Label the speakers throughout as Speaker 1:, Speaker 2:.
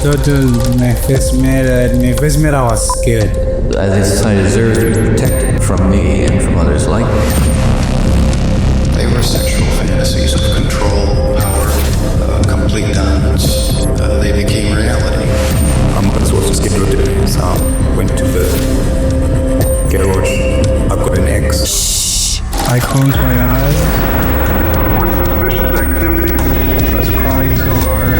Speaker 1: Total nefes mera was scared.
Speaker 2: I think society deserves to be protected from me and from others like me.
Speaker 3: They were sexual fantasies of control, power, complete dominance. They became reality.
Speaker 4: Das was scheduled, so went to the garage. I've got an ex.
Speaker 1: Shh. I closed my eyes. Suspicious activity. I was crying so hard.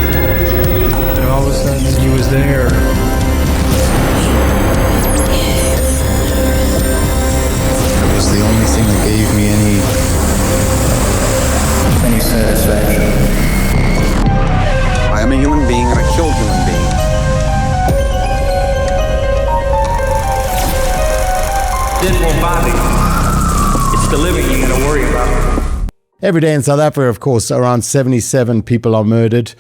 Speaker 1: And all of a sudden he was there.
Speaker 3: It was the only thing that gave me any satisfaction.
Speaker 5: I am a human being and I killed human beings.
Speaker 6: Dead more body. It's the living you're going to worry about.
Speaker 7: Every day in South Africa, of course, around 77 people are murdered.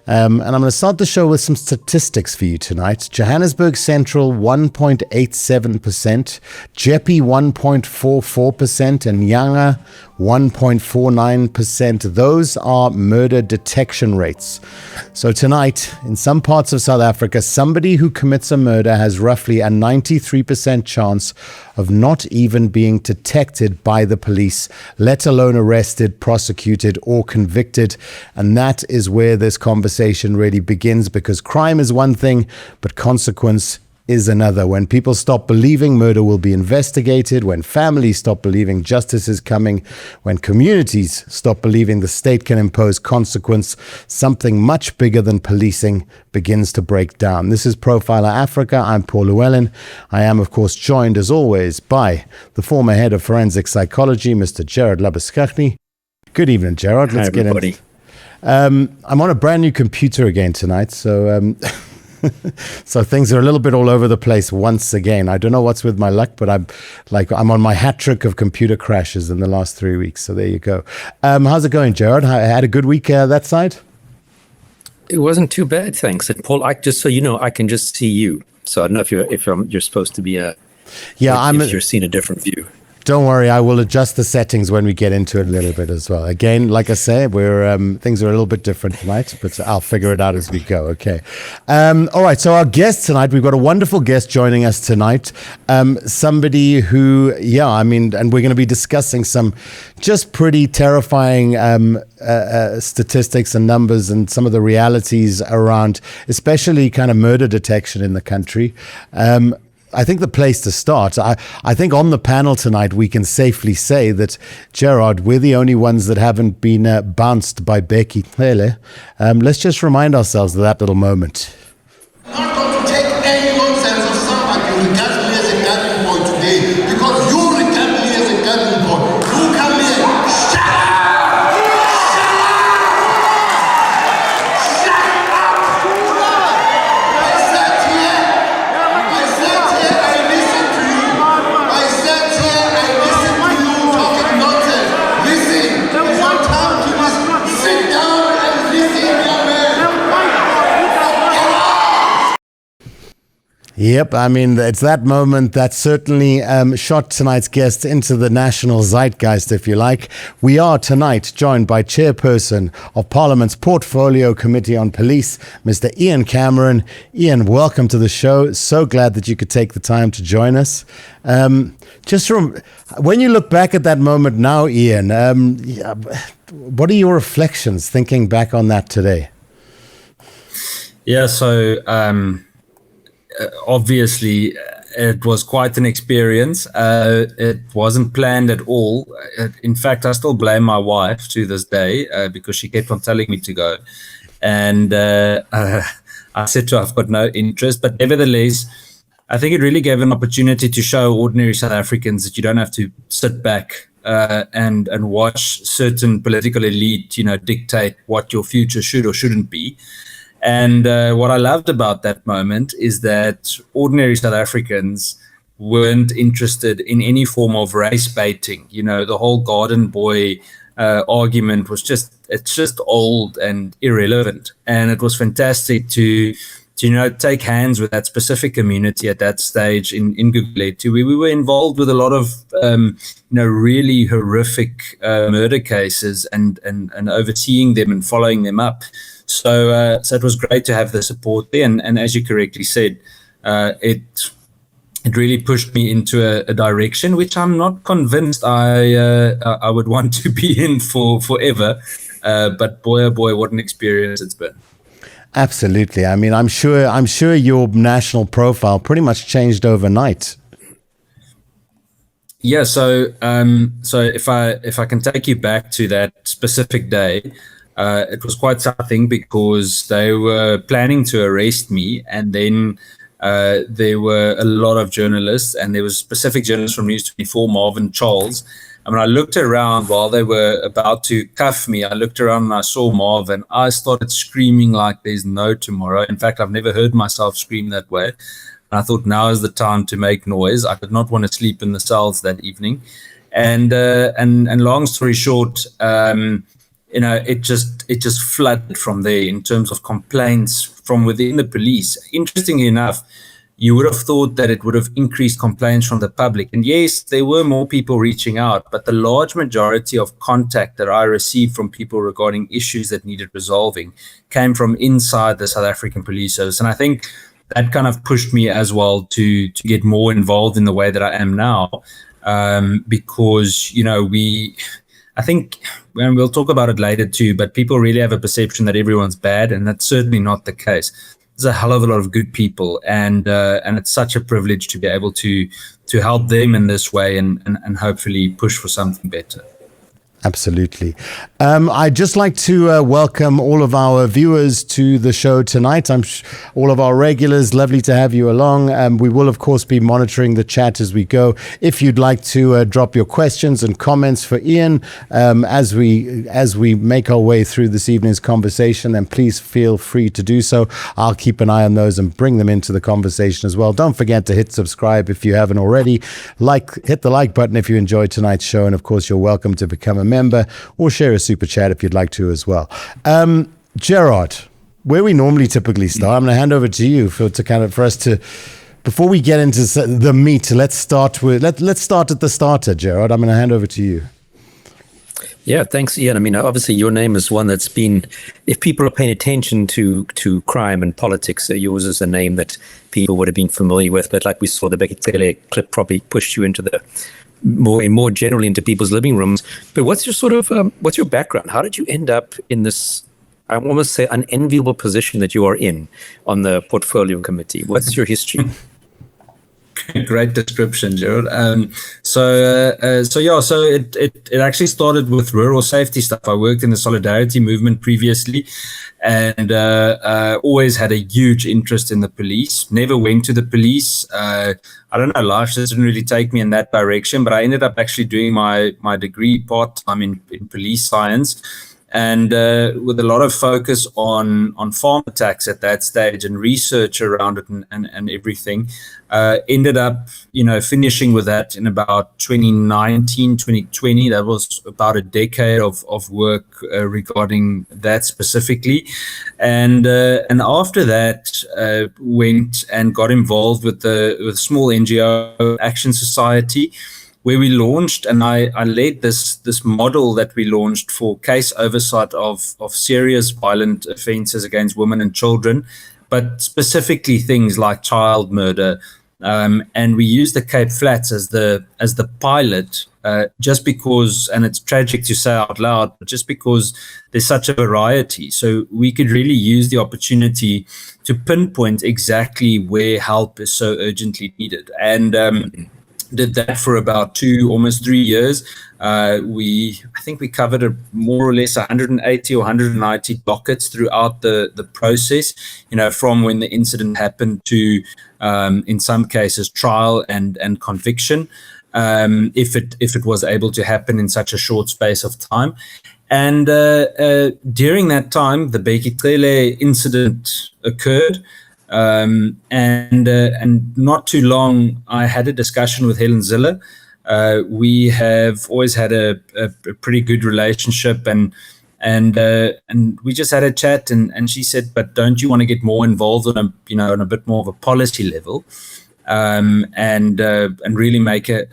Speaker 7: And I'm going to start the show with some statistics for you tonight. Johannesburg Central, 1.87%. Jeppe, 1.44%. And Nyanga, 1.49%. Those are murder detection rates. So tonight, in some parts of South Africa, somebody who commits a murder has roughly a 93% chance of not even being detected by the police, let alone arrested, prosecuted, or convicted. And that is where this conversation really begins, because crime is one thing, but consequence is another. When people stop believing murder will be investigated, when families stop believing justice is coming, when communities stop believing the state can impose consequence, something much bigger than policing begins to break down. This is Profiler Africa. I'm Paul Llewellyn. I am, of course, joined as always by the former head of forensic psychology, Mr. Gérard Labuschagne. Good evening, Gérard. Let's get in. I'm on a brand new computer again tonight, so so things are a little bit all over the place once again. I don't know what's with my luck, but I'm on my hat trick of computer crashes in the last 3 weeks. So there you go. How's it going, Gérard? I had a good week that side?
Speaker 8: It wasn't too bad, thanks. And Paul, just so you know, I can just see you. So I don't know if you're supposed to be if you're seeing a different view.
Speaker 7: Don't worry, I will adjust the settings when we get into it a little bit as well. Again, like I say, things are a little bit different tonight, but I'll figure it out as we go. Okay. All right. So our guest tonight, we've got a wonderful guest joining us tonight. Somebody who, and we're going to be discussing some just pretty terrifying statistics and numbers and some of the realities around, especially kind of murder detection in the country. I think the place to start, I think on the panel tonight, we can safely say that, Gérard, we're the only ones that haven't been bounced by Becky Cele. Let's just remind ourselves of that little moment.
Speaker 9: I'm not going to take any nonsense of somebody who regards me as a gathering boy today, because you regard me as a gathering boy. You come here, shut up!
Speaker 7: Yep, I mean, it's that moment that certainly shot tonight's guest into the national zeitgeist, if you like. We are tonight joined by Chairperson of Parliament's Portfolio Committee on Police, Mr. Ian Cameron. Ian, welcome to the show. So glad that you could take the time to join us. When you look back at that moment now, Ian, what are your reflections thinking back on that today?
Speaker 10: Yeah, so obviously it was quite an experience. It wasn't planned at all. In fact, I still blame my wife to this day because she kept on telling me to go. And I said to her, I've got no interest. But nevertheless, I think it really gave an opportunity to show ordinary South Africans that you don't have to sit back and watch certain political elite, dictate what your future should or shouldn't be. And what I loved about that moment is that ordinary South Africans weren't interested in any form of race baiting. The whole garden boy argument was it's just old and irrelevant. And it was fantastic to take hands with that specific community at that stage in Gugulethu. We were involved with a lot of, really horrific murder cases and overseeing them and following them up. So it was great to have the support there. And as you correctly said, it really pushed me into a direction which I'm not convinced I would want to be in for forever. But boy, oh boy, what an experience it's been.
Speaker 7: Absolutely. I mean, I'm sure your national profile pretty much changed overnight.
Speaker 10: Yeah. So if I can take you back to that specific day, it was quite something because they were planning to arrest me, and then there were a lot of journalists, and there was specific journalists from News 24, Marvin Charles. And when I looked around while they were about to cuff me, I looked around and I saw Marvin. I started screaming like there's no tomorrow. In fact, I've never heard myself scream that way. And I thought now is the time to make noise. I did not want to sleep in the cells that evening. And long story short, it just flooded from there in terms of complaints from within the police. Interestingly enough, you would have thought that it would have increased complaints from the public. And yes, there were more people reaching out, but the large majority of contact that I received from people regarding issues that needed resolving came from inside the South African Police Service. And I think that kind of pushed me as well to get more involved in the way that I am now, because, I think, and we'll talk about it later too, but people really have a perception that everyone's bad, and that's certainly not the case. There's a hell of a lot of good people, and it's such a privilege to be able to help them in this way and hopefully push for something better.
Speaker 7: Absolutely. I'd just like to welcome all of our viewers to the show tonight. All of our regulars, lovely to have you along. We will, of course, be monitoring the chat as we go. If you'd like to drop your questions and comments for Ian as we make our way through this evening's conversation, then please feel free to do so. I'll keep an eye on those and bring them into the conversation as well. Don't forget to hit subscribe if you haven't already. Hit the like button if you enjoyed tonight's show, and of course, you're welcome to become a member or share a super chat if you'd like to as well. Gérard, where we normally typically start, I'm going to hand over to you for us to, before we get into the meat, let's start at the starter. Gérard, I'm going to hand over to you.
Speaker 8: Yeah, thanks, Ian. I mean, obviously your name is one that's been, if people are paying attention to crime and politics, yours is a name that people would have been familiar with. But like we saw, the Bekele clip probably pushed you into the more generally into people's living rooms. But what's your background? How did you end up in this, I almost say, unenviable position that you are in on the portfolio committee? What's your history?
Speaker 10: Great description, Gérard. So it actually started with rural safety stuff. I worked in the solidarity movement previously, and always had a huge interest in the police. Never went to the police. I don't know, life just didn't really take me in that direction, but I ended up actually doing my degree part-time in police science. And with a lot of focus on farm attacks at that stage and research around it and everything, ended up, finishing with that in about 2019, 2020. That was about a decade of work regarding that specifically. And after that, went and got involved with the small NGO Action Society, where we launched, and I led this model that we launched for case oversight of serious violent offences against women and children, but specifically things like child murder. And we used the Cape Flats as the pilot, just because, and it's tragic to say out loud, but just because there's such a variety. So we could really use the opportunity to pinpoint exactly where help is so urgently needed. And did that for about almost 3 years. I think we covered more or less 180 or 190 dockets throughout the process, from when the incident happened to, in some cases, trial and conviction, if it was able to happen in such a short space of time. And during that time, the Bekele incident occurred. And not too long, I had a discussion with Helen Ziller. We have always had a pretty good relationship, and we just had a chat, and she said, "But don't you want to get more involved on a bit more of a policy level?" and really make a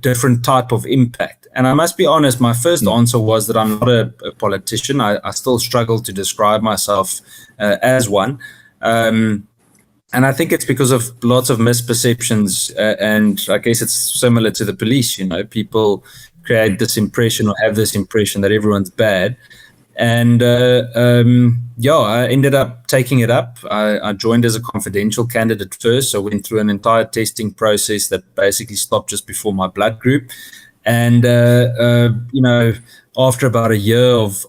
Speaker 10: different type of impact. And I must be honest, my first answer was that I'm not a politician. I still struggle to describe myself as one. And I think it's because of lots of misperceptions, and I guess it's similar to the police. People create this impression or have this impression that everyone's bad. And I ended up taking it up. I joined as a confidential candidate first, so went through an entire testing process that basically stopped just before my blood group. And after about a year of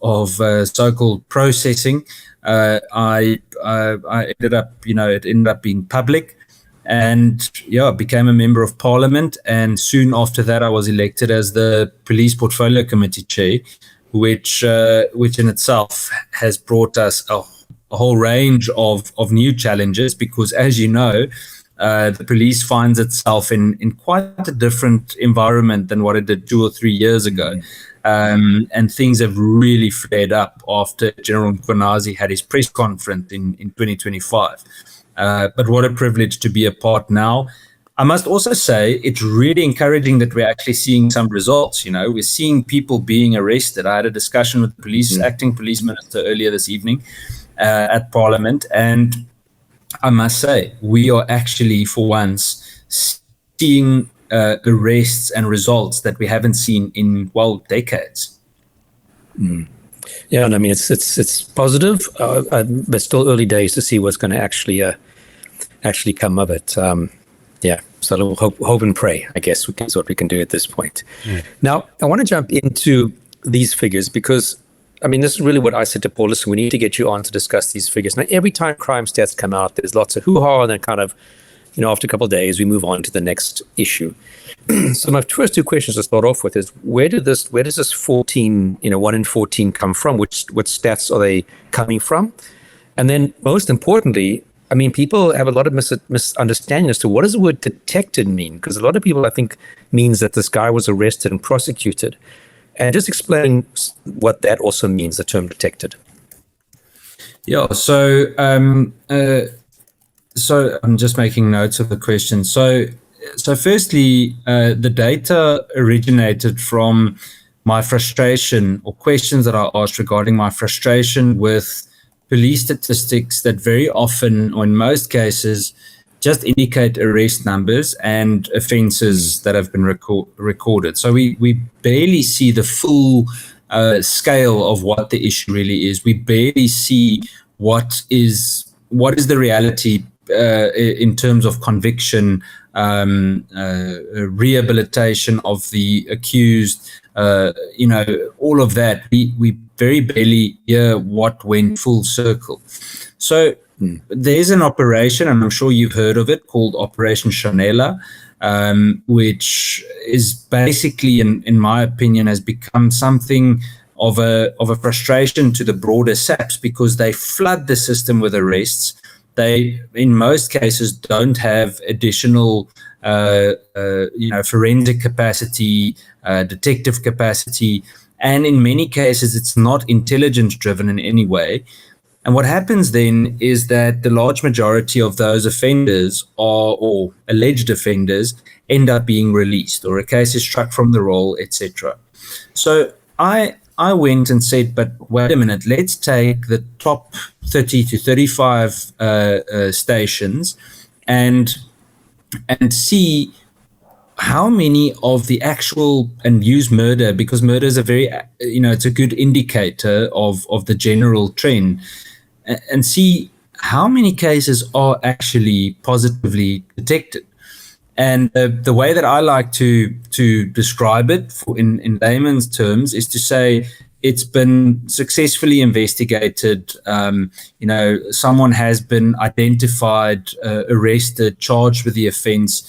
Speaker 10: so-called processing, I ended up, it ended up being public, and became a member of parliament. And soon after that, I was elected as the police portfolio committee chair, which in itself has brought us a whole range of new challenges, because, as you know, the police finds itself in quite a different environment than what it did 2 or 3 years ago. And things have really flared up after General Mkhwanazi had his press conference in 2025. But what a privilege to be a part now. I must also say it's really encouraging that we're actually seeing some results. We're seeing people being arrested. I had a discussion with the acting police minister earlier this evening at Parliament, and I must say we are actually for once seeing arrests and results that we haven't seen in decades.
Speaker 8: Yeah, and I mean it's positive, but still early days to see what's going to actually come of it. So we'll hope and pray, I guess, is what we can do at this point. Now, I want to jump into these figures because, I mean, this is really what I said to Paul. Listen, we need to get you on to discuss these figures. Now, every time crime stats come out, there's lots of hoo-ha, and then kind of, after a couple of days, we move on to the next issue. So my first two questions to start off with is, where does this 14, 1 in 14 come from? What stats are they coming from? And then most importantly, I mean, people have a lot of misunderstanding as to what does the word detected mean? Because a lot of people, I think, means that this guy was arrested and prosecuted. And just explain what that also means, the term detected.
Speaker 10: Yeah, so I'm just making notes of the question. So firstly, the data originated from my frustration or questions that I asked regarding my frustration with police statistics that very often, or in most cases, just indicate arrest numbers and offences that have been recorded. So we barely see the full scale of what the issue really is. We barely see what is the reality in terms of conviction, rehabilitation of the accused, all of that. We very barely hear what went full circle. So there's an operation, and I'm sure you've heard of it, called Operation Chanela, which is basically, in my opinion, has become something of a frustration to the broader SAPS, because they flood the system with arrests. They, in most cases, don't have additional, forensic capacity, detective capacity, and in many cases, it's not intelligence-driven in any way. And what happens then is that the large majority of those offenders or alleged offenders end up being released, or a case is struck from the roll, etc. So I went and said, but wait a minute, let's take the top 30 to 35 stations and see how many of the actual, and use murder, because murder is a very, it's a good indicator of the general trend, and see how many cases are actually positively detected. And the way that I like to describe it in layman's terms is to say it's been successfully investigated. Someone has been identified, arrested, charged with the offense.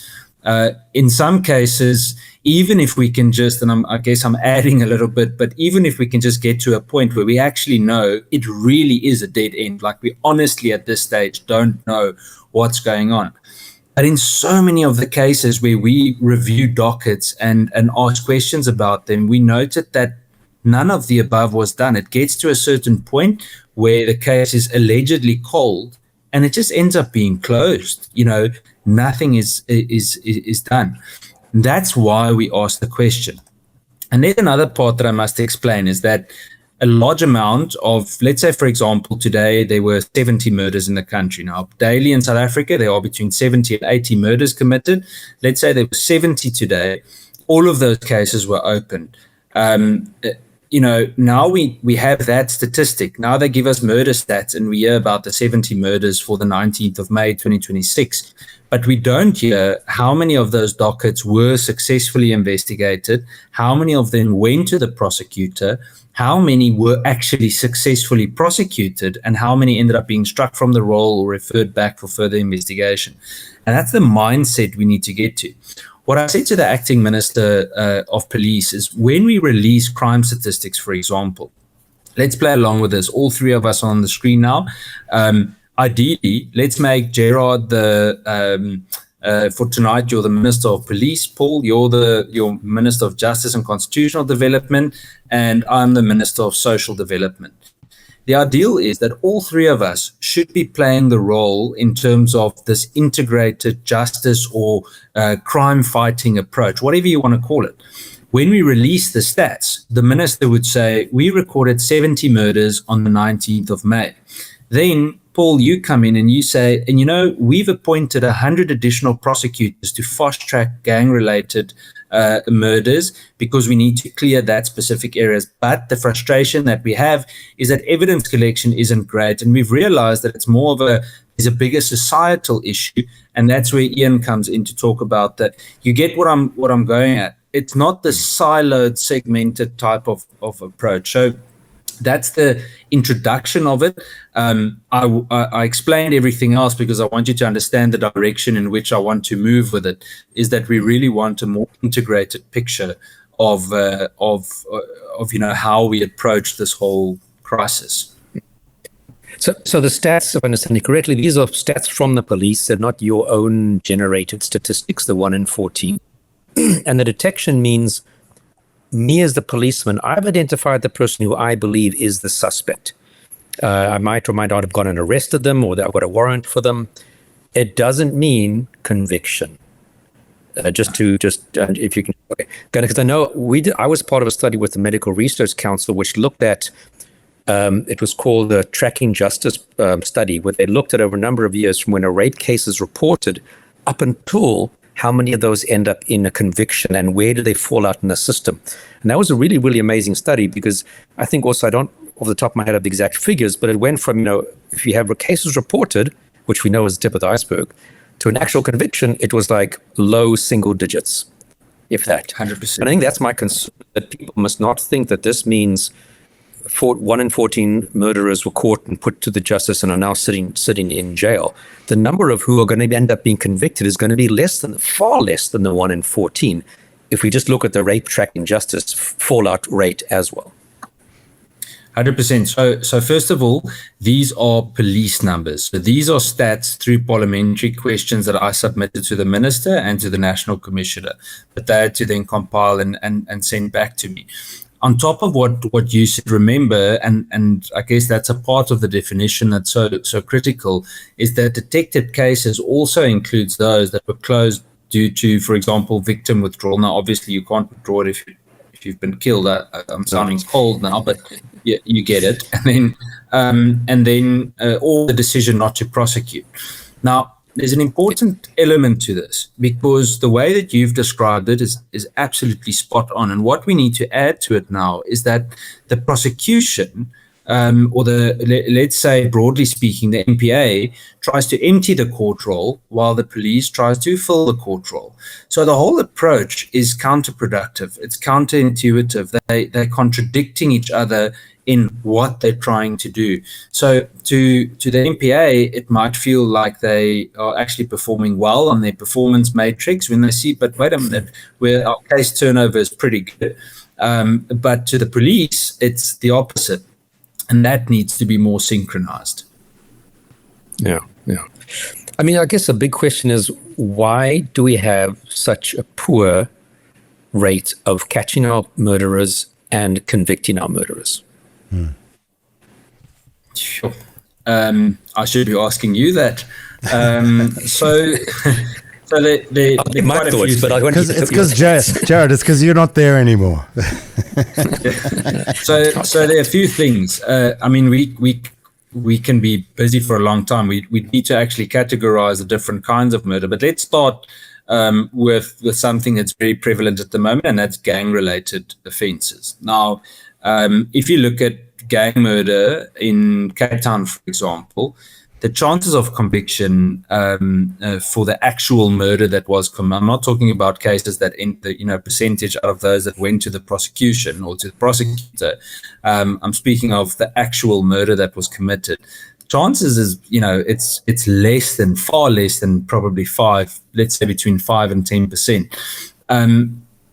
Speaker 10: In some cases, even if we can just, and I guess I'm adding a little bit, but even if we can just get to a point where we actually know it really is a dead end, like we honestly at this stage don't know what's going on. But in so many of the cases where we review dockets and ask questions about them, we noted that none of the above was done. It gets to a certain point where the case is allegedly cold and it just ends up being closed. nothing is done. That's why we ask the question. And there's another part that I must explain is that a large amount of, let's say, for example, today there were 70 murders in the country. Now, daily in South Africa, there are between 70 and 80 murders committed. Let's say there were 70 today. All of those cases were opened. Now we have that statistic. Now they give us murder stats and we hear about the 70 murders for the 19th of May, 2026. But we don't hear how many of those dockets were successfully investigated, how many of them went to the prosecutor, how many were actually successfully prosecuted, and how many ended up being struck from the roll or referred back for further investigation. And that's the mindset we need to get to. What I said to the acting minister of police is when we release crime statistics, for example, let's play along with this. All three of us are on the screen now. Ideally, let's make Gérard for tonight, you're the Minister of Police. Paul, you're Minister of Justice and Constitutional Development, and I'm the Minister of Social Development. The ideal is that all three of us should be playing the role in terms of this integrated justice or crime fighting approach, whatever you want to call it. When we release the stats, the minister would say, we recorded 70 murders on the 19th of May. Then, Paul, you come in and you say, and we've appointed 100 additional prosecutors to fast-track gang-related murders because we need to clear that specific areas. But the frustration that we have is that evidence collection isn't great, and we've realized that it's more of a bigger societal issue, and that's where Ian comes in to talk about that. You get what I'm going at. It's not the siloed, segmented type of approach. So that's the introduction of it. I explained everything else because I want you to understand the direction in which I want to move with it, is that we really want a more integrated picture of how we approach this whole crisis.
Speaker 8: So the stats, if I understand it correctly, these are stats from the police. They're not your own generated statistics, the 1 in 14. And the detection means me as the policeman, I've identified the person who I believe is the suspect. I might or might not have gone and arrested them, or I've got a warrant for them. It doesn't mean conviction. If you can, okay. Because I know I was part of a study with the Medical Research Council, which looked at, it was called the Tracking Justice study, where they looked at over a number of years from when a rape case is reported up until how many of those end up in a conviction and where do they fall out in the system. And that was a really, really amazing study because I think also I don't, off the top of my head, have the exact figures, but it went from, if you have cases reported, which we know is the tip of the iceberg, to an actual conviction, it was like low single digits, if that.
Speaker 10: 100%.
Speaker 8: And I think that's my concern, that people must not think that this means 1 in 14 murderers were caught and put to the justice and are now sitting in jail. The number of who are going to end up being convicted is going to be far less than the 1 in 14 if we just look at the rape tracking justice fallout rate as well.
Speaker 10: 100%. So first of all, these are police numbers. So these are stats through parliamentary questions that I submitted to the minister and to the National Commissioner, but they had to then compile and send back to me. On top of what you should remember, and I guess that's a part of the definition that's so critical, is that detected cases also includes those that were closed due to, for example, victim withdrawal. Now, obviously, you can't withdraw it if you've been killed. I'm sounding cold now, but you get it. And then or the decision not to prosecute. Now, there's an important element to this because the way that you've described it is absolutely spot on. And what we need to add to it now is that the prosecution, let's say broadly speaking, the MPA tries to empty the court roll while the police tries to fill the court roll. So the whole approach is counterproductive. It's counterintuitive. They're contradicting each other in what they're trying to do. So to the MPA, it might feel like they are actually performing well on their performance matrix when they see, but wait a minute, where our case turnover is pretty good. But to the police, it's the opposite. And that needs to be more synchronized.
Speaker 8: Yeah. I mean, I guess a big question is, why do we have such a poor rate of catching our murderers and convicting our murderers?
Speaker 10: Sure. I should be asking you that. So So there
Speaker 8: I'll give
Speaker 10: are
Speaker 8: my
Speaker 10: quite a few
Speaker 8: thoughts, but I want
Speaker 7: Because
Speaker 8: you to
Speaker 7: it's because Jared, it's because you're not there anymore.
Speaker 10: So there are a few things. I mean, we can be busy for a long time. We need to actually categorize the different kinds of murder. But let's start with something that's very prevalent at the moment, and that's gang-related offences. Now, if you look at gang murder in Cape Town, for example, the chances of conviction for the actual murder that was committed, I'm not talking about cases that in the percentage out of those that went to the prosecution or to the prosecutor. I'm speaking of the actual murder that was committed. Chances is, it's less than, far less than probably 5, let's say between 5 and 10%.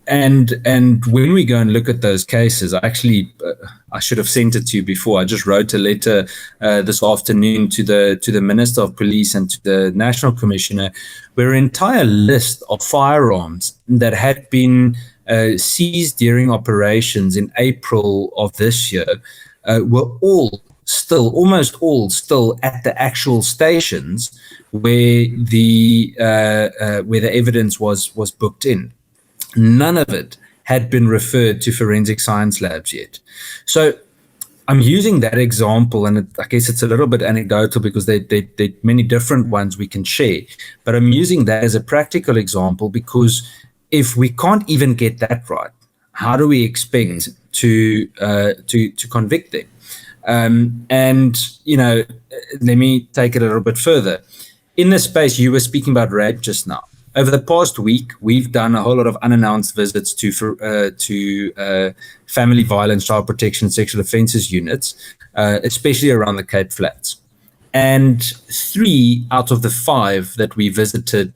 Speaker 10: And when we go and look at those cases, I should have sent it to you before. I just wrote a letter this afternoon to the Minister of Police and to the National Commissioner, where an entire list of firearms that had been seized during operations in April of this year were almost all still at the actual stations where the evidence was booked in. None of it had been referred to forensic science labs yet. So I'm using that example, and I guess it's a little bit anecdotal because there are many different ones we can share. But I'm using that as a practical example because if we can't even get that right, how do we expect to convict them? Let me take it a little bit further. In this space, you were speaking about rape just now. Over the past week, we've done a whole lot of unannounced visits to family violence, child protection, sexual offences units, especially around the Cape Flats. And 3 out of the 5 that we visited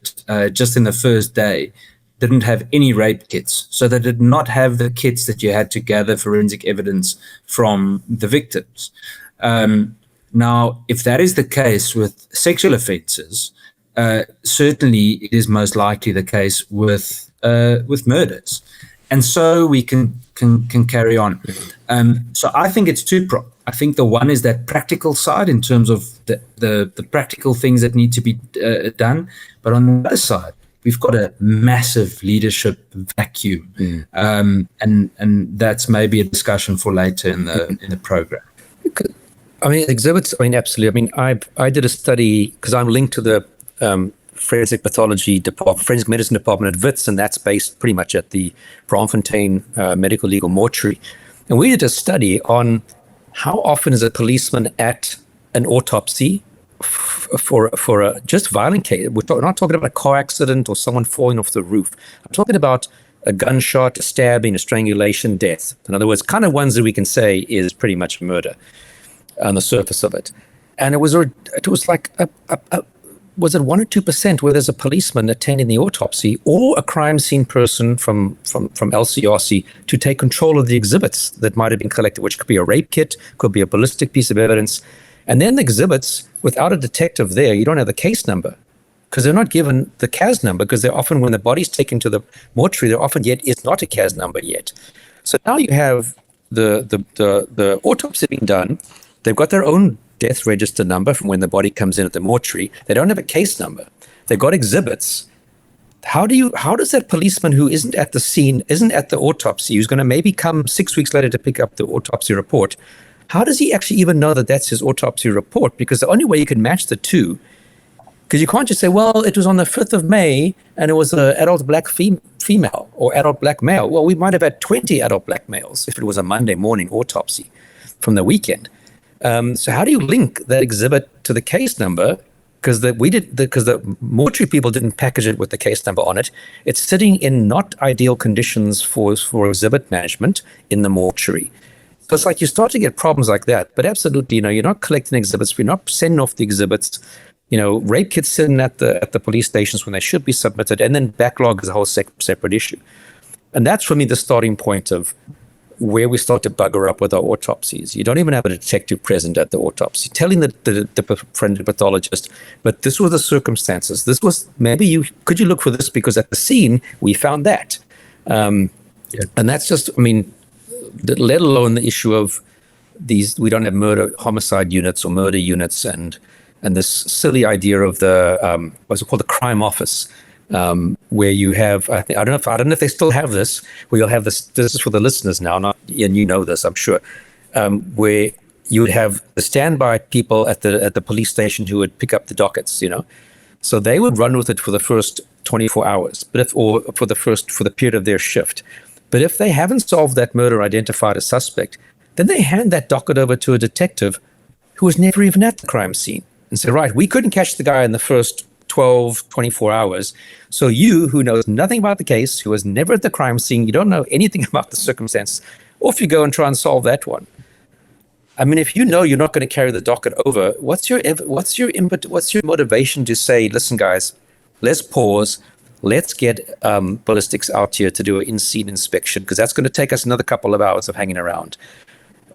Speaker 10: just in the first day didn't have any rape kits. So they did not have the kits that you had to gather forensic evidence from the victims. Now, if that is the case with sexual offences, certainly it is most likely the case with murders, and so we can carry on. So I think it's two-pronged. I think the one is that practical side in terms of the practical things that need to be done, but on the other side, we've got a massive leadership vacuum, and that's maybe a discussion for later in the program.
Speaker 8: I mean, exhibits. I mean, absolutely. I mean, I did a study because I'm linked to the forensic pathology department, forensic medicine department at Wits, and that's based pretty much at the Braamfontein Medical Legal Mortuary. And we did a study on how often is a policeman at an autopsy for a just violent case. We're not talking about a car accident or someone falling off the roof. I'm talking about a gunshot, a stabbing, a strangulation, death. In other words, kind of ones that we can say is pretty much murder on the surface of it. And it was like was it 1 or 2% where there's a policeman attending the autopsy or a crime scene person from LCRC to take control of the exhibits that might have been collected, which could be a rape kit, could be a ballistic piece of evidence. And then the exhibits, without a detective there, you don't have the case number because they're not given the CAS number, because they're often, when the body's taken to the mortuary, there often yet is not a CAS number yet. So now you have the autopsy being done. They've got their own death register number from when the body comes in at the mortuary. They don't have a case number. They've got exhibits. How does that policeman who isn't at the scene, isn't at the autopsy, who's going to maybe come 6 weeks later to pick up the autopsy report, how does he actually even know that that's his autopsy report? Because the only way you can match the two, because you can't just say, well, it was on the 5th of May and it was an adult black female or adult black male. Well, we might have had 20 adult black males if it was a Monday morning autopsy from the weekend. So how do you link that exhibit to the case number? Because the mortuary people didn't package it with the case number on it. It's sitting in not ideal conditions for exhibit management in the mortuary. So it's like you start to get problems like that. But absolutely, you're not collecting exhibits. We're not sending off the exhibits. Rape kits sitting at the police stations when they should be submitted, and then backlog is a whole separate issue. And that's for me the starting point of where we start to bugger up with our autopsies. You don't even have a detective present at the autopsy, telling the forensic pathologist, but this was the circumstances. This was, could you look for this? Because at the scene, we found that. And that's just, let alone the issue of these, we don't have homicide units or murder units, and this silly idea of the, what's it called, the crime office, where you have, I don't know if they still have this, where you'll have this is for the listeners now, not, and you know this, I'm sure, where you would have the standby people at the police station who would pick up the dockets, so they would run with it for the first 24 hours, or for the period of their shift. But if they haven't solved that murder, identified a suspect, then they hand that docket over to a detective who was never even at the crime scene and say, right, we couldn't catch the guy in the first 12, 24 hours. So you, who knows nothing about the case, who was never at the crime scene, you don't know anything about the circumstances, off you go and try and solve that one. I mean, if you're not going to carry the docket over, what's your motivation to say, listen, guys, let's pause, let's get ballistics out here to do an in-scene inspection, because that's going to take us another couple of hours of hanging around.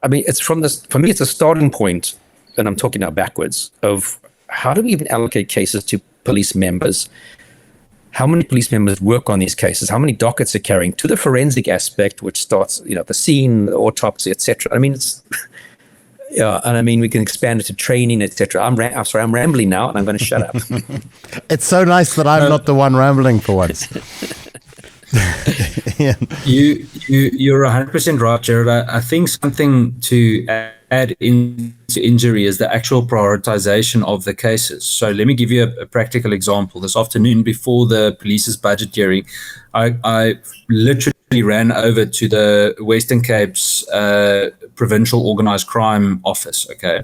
Speaker 8: I mean, for me, it's a starting point, and I'm talking now backwards, of how do we even allocate cases to police members? How many police members work on these cases? How many dockets are carrying, to the forensic aspect, which starts, the scene, the autopsy, etc. I mean, it's... Yeah, and I mean, we can expand it to training, etc. I'm sorry, I'm rambling now, and I'm going to shut up.
Speaker 7: It's so nice that I'm not the one rambling for once.
Speaker 10: Yeah. You're 100% right, Gérard. I think something to add into injury is the actual prioritization of the cases. So let me give you a practical example. This afternoon, before the police's budget hearing, I literally ran over to the Western Cape's provincial organized crime office, okay?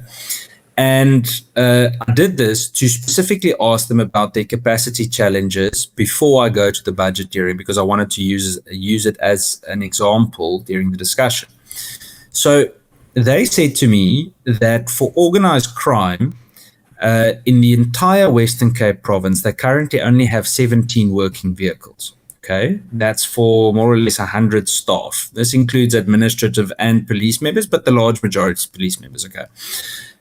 Speaker 10: And I did this to specifically ask them about their capacity challenges before I go to the budget hearing, because I wanted to use it as an example during the discussion. So they said to me that for organized crime, in the entire Western Cape province, they currently only have 17 working vehicles. Okay, that's for more or less 100 staff. This includes administrative and police members, but the large majority is police members. Okay.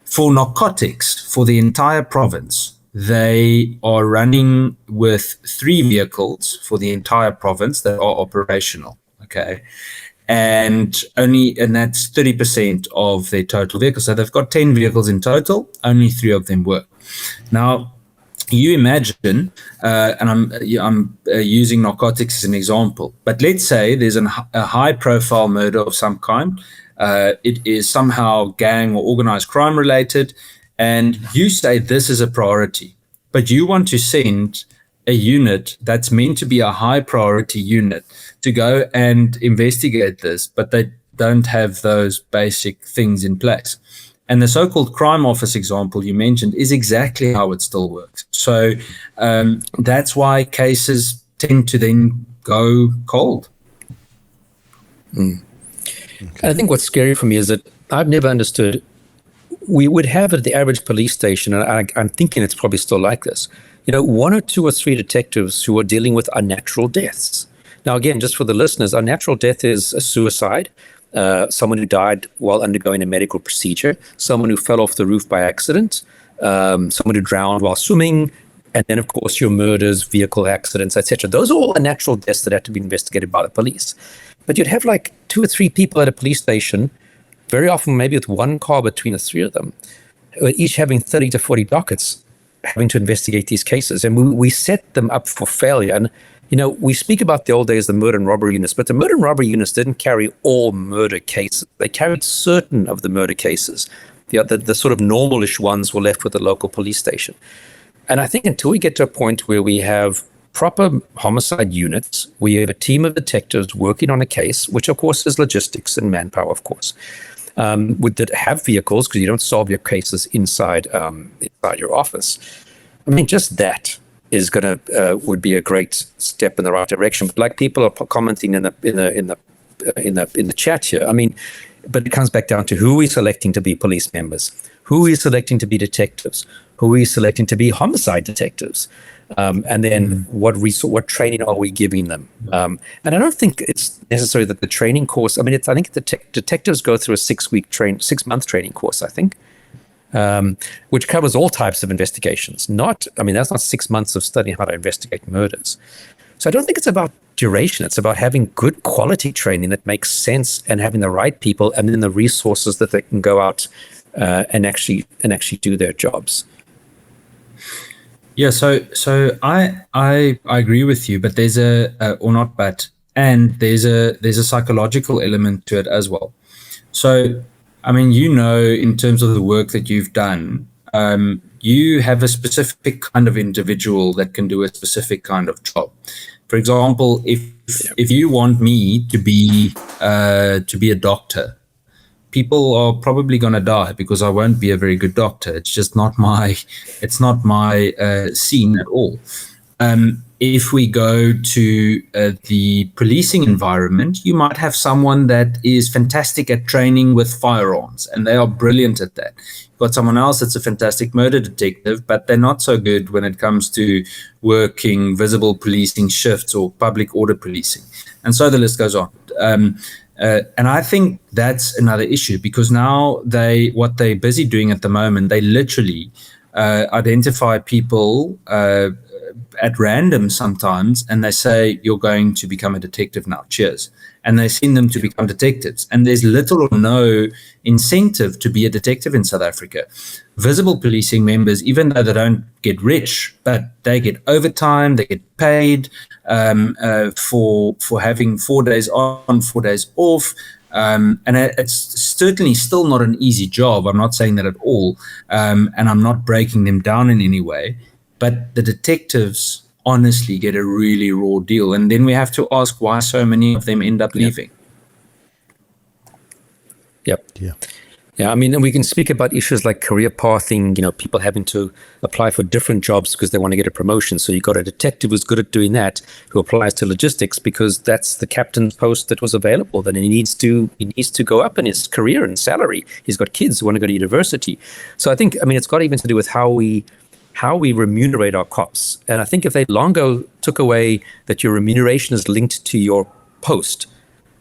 Speaker 10: For narcotics, for the entire province, they are running with 3 vehicles for the entire province that are operational. Okay. And that's 30% of their total vehicles. So they've got 10 vehicles in total, only 3 of them work. Now, you imagine, and I'm using narcotics as an example, but let's say there's a high-profile murder of some kind. It is somehow gang or organized crime related, and you say this is a priority, but you want to send a unit that's meant to be a high-priority unit to go and investigate this, but they don't have those basic things in place. And the so-called crime office example you mentioned is exactly how it still works. So that's why cases tend to then go cold.
Speaker 8: Mm. Okay. I think what's scary for me is that I've never understood. We would have at the average police station, and I'm thinking it's probably still like this, 1 or 2 or 3 detectives who are dealing with unnatural deaths. Now, again, just for the listeners, unnatural death is a suicide. Someone who died while undergoing a medical procedure, someone who fell off the roof by accident, someone who drowned while swimming, and then, of course, your murders, vehicle accidents, etc. Those are all unnatural deaths that have to be investigated by the police. But you'd have like 2 or 3 people at a police station, very often maybe with 1 car between the 3 of them, each having 30 to 40 dockets, having to investigate these cases. And we set them up for failure. And we speak about the old days, the murder and robbery units, but the murder and robbery units didn't carry all murder cases. They carried certain of the murder cases. The sort of normalish ones were left with the local police station. And I think until we get to a point where we have proper homicide units, we have a team of detectives working on a case, which of course is logistics and manpower, of course, that have vehicles, because you don't solve your cases inside your office. I mean, just that is would be a great step in the right direction. But like people are commenting in the chat here, I mean, but it comes back down to who are we selecting to be police members, who are we selecting to be detectives, who are we selecting to be homicide detectives, and then what training are we giving them? And I don't think it's necessary that the training course. I mean, I think the detectives go through a 6-month training course, I think. Which covers all types of investigations. That's not 6 months of studying how to investigate murders. So I don't think it's about duration. It's about having good quality training that makes sense and having the right people and then the resources that they can go out and actually do their jobs.
Speaker 10: Yeah, so I agree with you, but there's there's a psychological element to it as well. So, I mean, in terms of the work that you've done, you have a specific kind of individual that can do a specific kind of job. For example, if you want me to be a doctor, people are probably going to die because I won't be a very good doctor. It's just not my scene at all. If we go to the policing environment, you might have someone that is fantastic at training with firearms, and they are brilliant at that. You've got someone else that's a fantastic murder detective, but they're not so good when it comes to working visible policing shifts or public order policing. And so the list goes on. And I think that's another issue, because now what they're busy doing at the moment, they literally identify people at random sometimes, and they say, you're going to become a detective now, cheers. And they send them to become detectives. And there's little or no incentive to be a detective in South Africa. Visible policing members, even though they don't get rich, but they get overtime, they get paid for having 4 days on, 4 days off. And it's certainly still not an easy job. I'm not saying that at all. And I'm not breaking them down in any way. But the detectives honestly get a really raw deal. And then we have to ask why so many of them end up leaving.
Speaker 8: Yep.
Speaker 7: Yeah.
Speaker 8: Yeah, I mean, and we can speak about issues like career pathing, people having to apply for different jobs because they want to get a promotion. So you got a detective who's good at doing that, who applies to logistics because that's the captain's post that was available. Then he needs to go up in his career and salary. He's got kids who want to go to university. So I think, it's got even to do with how we remunerate our cops. And I think if they long ago took away that your remuneration is linked to your post,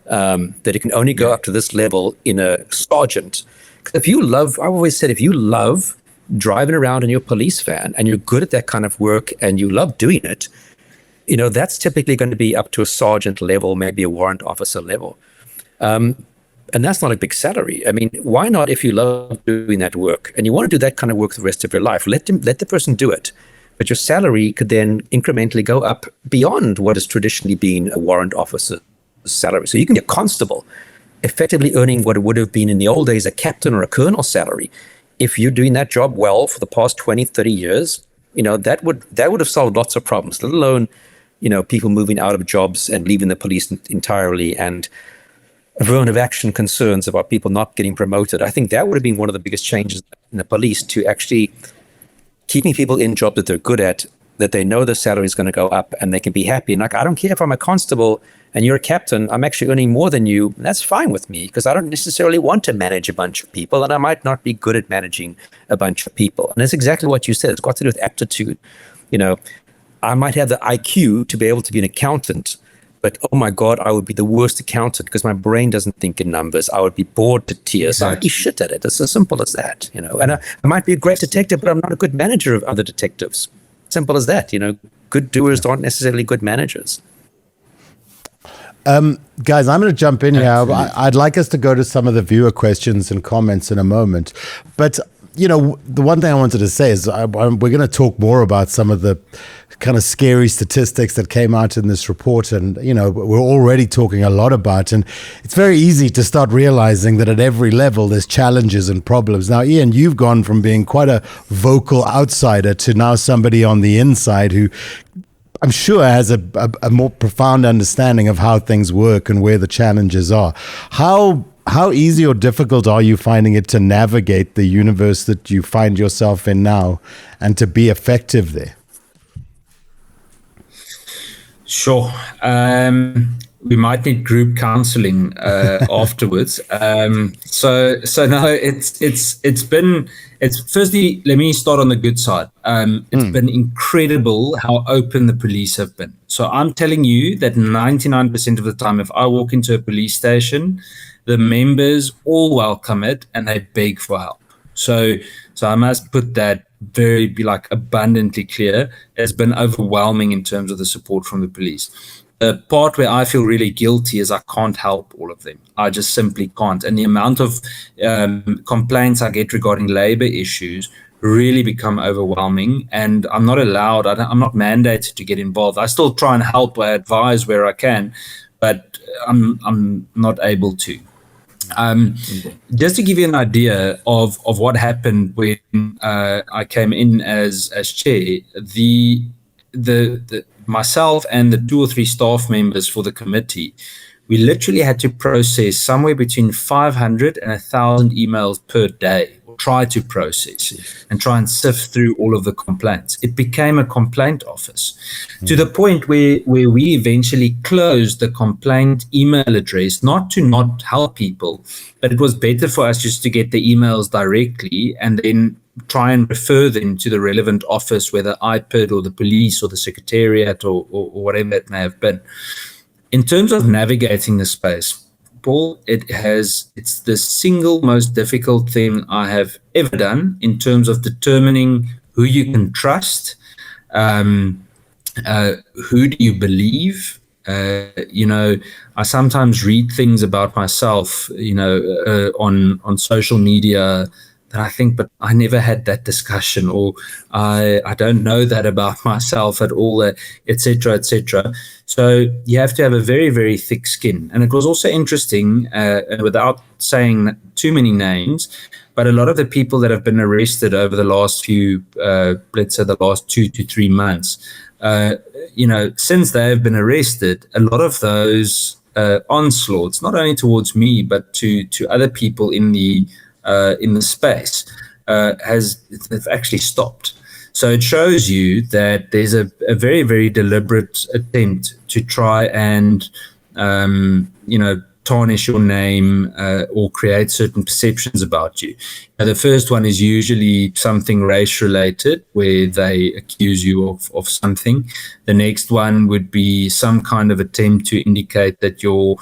Speaker 8: that it can only go up to this level in a sergeant. If you love, I've always said, if you love driving around in your police van and you're good at that kind of work and you love doing it, that's typically going to be up to a sergeant level, maybe a warrant officer level. And that's not a big salary. I mean, why not, if you love doing that work and you want to do that kind of work the rest of your life, let the person do it. But your salary could then incrementally go up beyond what has traditionally been a warrant officer's salary. So you can be a constable, effectively earning what it would have been in the old days, a captain or a colonel's salary. If you're doing that job well for the past 20, 30 years, that would have solved lots of problems, let alone, people moving out of jobs and leaving the police entirely, and affirmative action concerns about people not getting promoted. I think that would have been one of the biggest changes in the police, to actually keeping people in jobs that they're good at, that they know the salary is going to go up and they can be happy. And I don't care if I'm a constable and you're a captain, I'm actually earning more than you. That's fine with me, because I don't necessarily want to manage a bunch of people, and I might not be good at managing a bunch of people. And that's exactly what you said. It's got to do with aptitude. I might have the IQ to be able to be an accountant, but oh my God, I would be the worst accountant because my brain doesn't think in numbers. I would be bored to tears. Exactly. I'd be shit at it. It's as simple as that, And I might be a great detective, but I'm not a good manager of other detectives. Simple as that, Good doers aren't necessarily good managers.
Speaker 7: Guys, I'm going to jump in here. I'd like us to go to some of the viewer questions and comments in a moment. But, the one thing I wanted to say is we're going to talk more about some of the kind of scary statistics that came out in this report. And, we're already talking a lot about, and it's very easy to start realizing that at every level there's challenges and problems. Now, Ian, you've gone from being quite a vocal outsider to now somebody on the inside who I'm sure has a more profound understanding of how things work and where the challenges are. How easy or difficult are you finding it to navigate the universe that you find yourself in now and to be effective there?
Speaker 10: Sure. We might need group counseling afterwards. So no, it's been firstly, let me start on the good side. It's been incredible how open the police have been. So I'm telling you that 99% of the time, if I walk into a police station, the members all welcome it and they beg for help. So I must put that very abundantly clear. It's been overwhelming in terms of the support from the police. The part where I feel really guilty is I can't help all of them. I just simply can't. And the amount of complaints I get regarding labor issues really become overwhelming, and I'm not allowed, I'm not mandated to get involved. I still try and help, I advise where I can, but I'm not able to. Just to give you an idea of what happened when I came in as chair, the myself and the 2 or 3 staff members for the committee, we literally had to process somewhere between 500 and 1,000 emails per day, or try to process and try and sift through all of the complaints. It became a complaint office to the point where we eventually closed the complaint email address, not to not help people, but it was better for us just to get the emails directly and then try and refer them to the relevant office, whether IPID or the police or the secretariat or whatever it may have been. In terms of navigating the space, Paul, it's the single most difficult thing I have ever done in terms of determining who you can trust, who do you believe. I sometimes read things about myself, on social media that I think, but I never had that discussion, or I don't know that about myself at all, etc., etc. So you have to have a very, very thick skin. And it was also interesting, without saying too many names, but a lot of the people that have been arrested over the last few, let's say the last 2 to 3 months, since they have been arrested, a lot of those onslaughts, not only towards me, but to other people in the space, have actually stopped. So it shows you that there's a very, very deliberate attempt to try and, tarnish your name or create certain perceptions about you. Now, the first one is usually something race-related, where they accuse you of something. The next one would be some kind of attempt to indicate that you're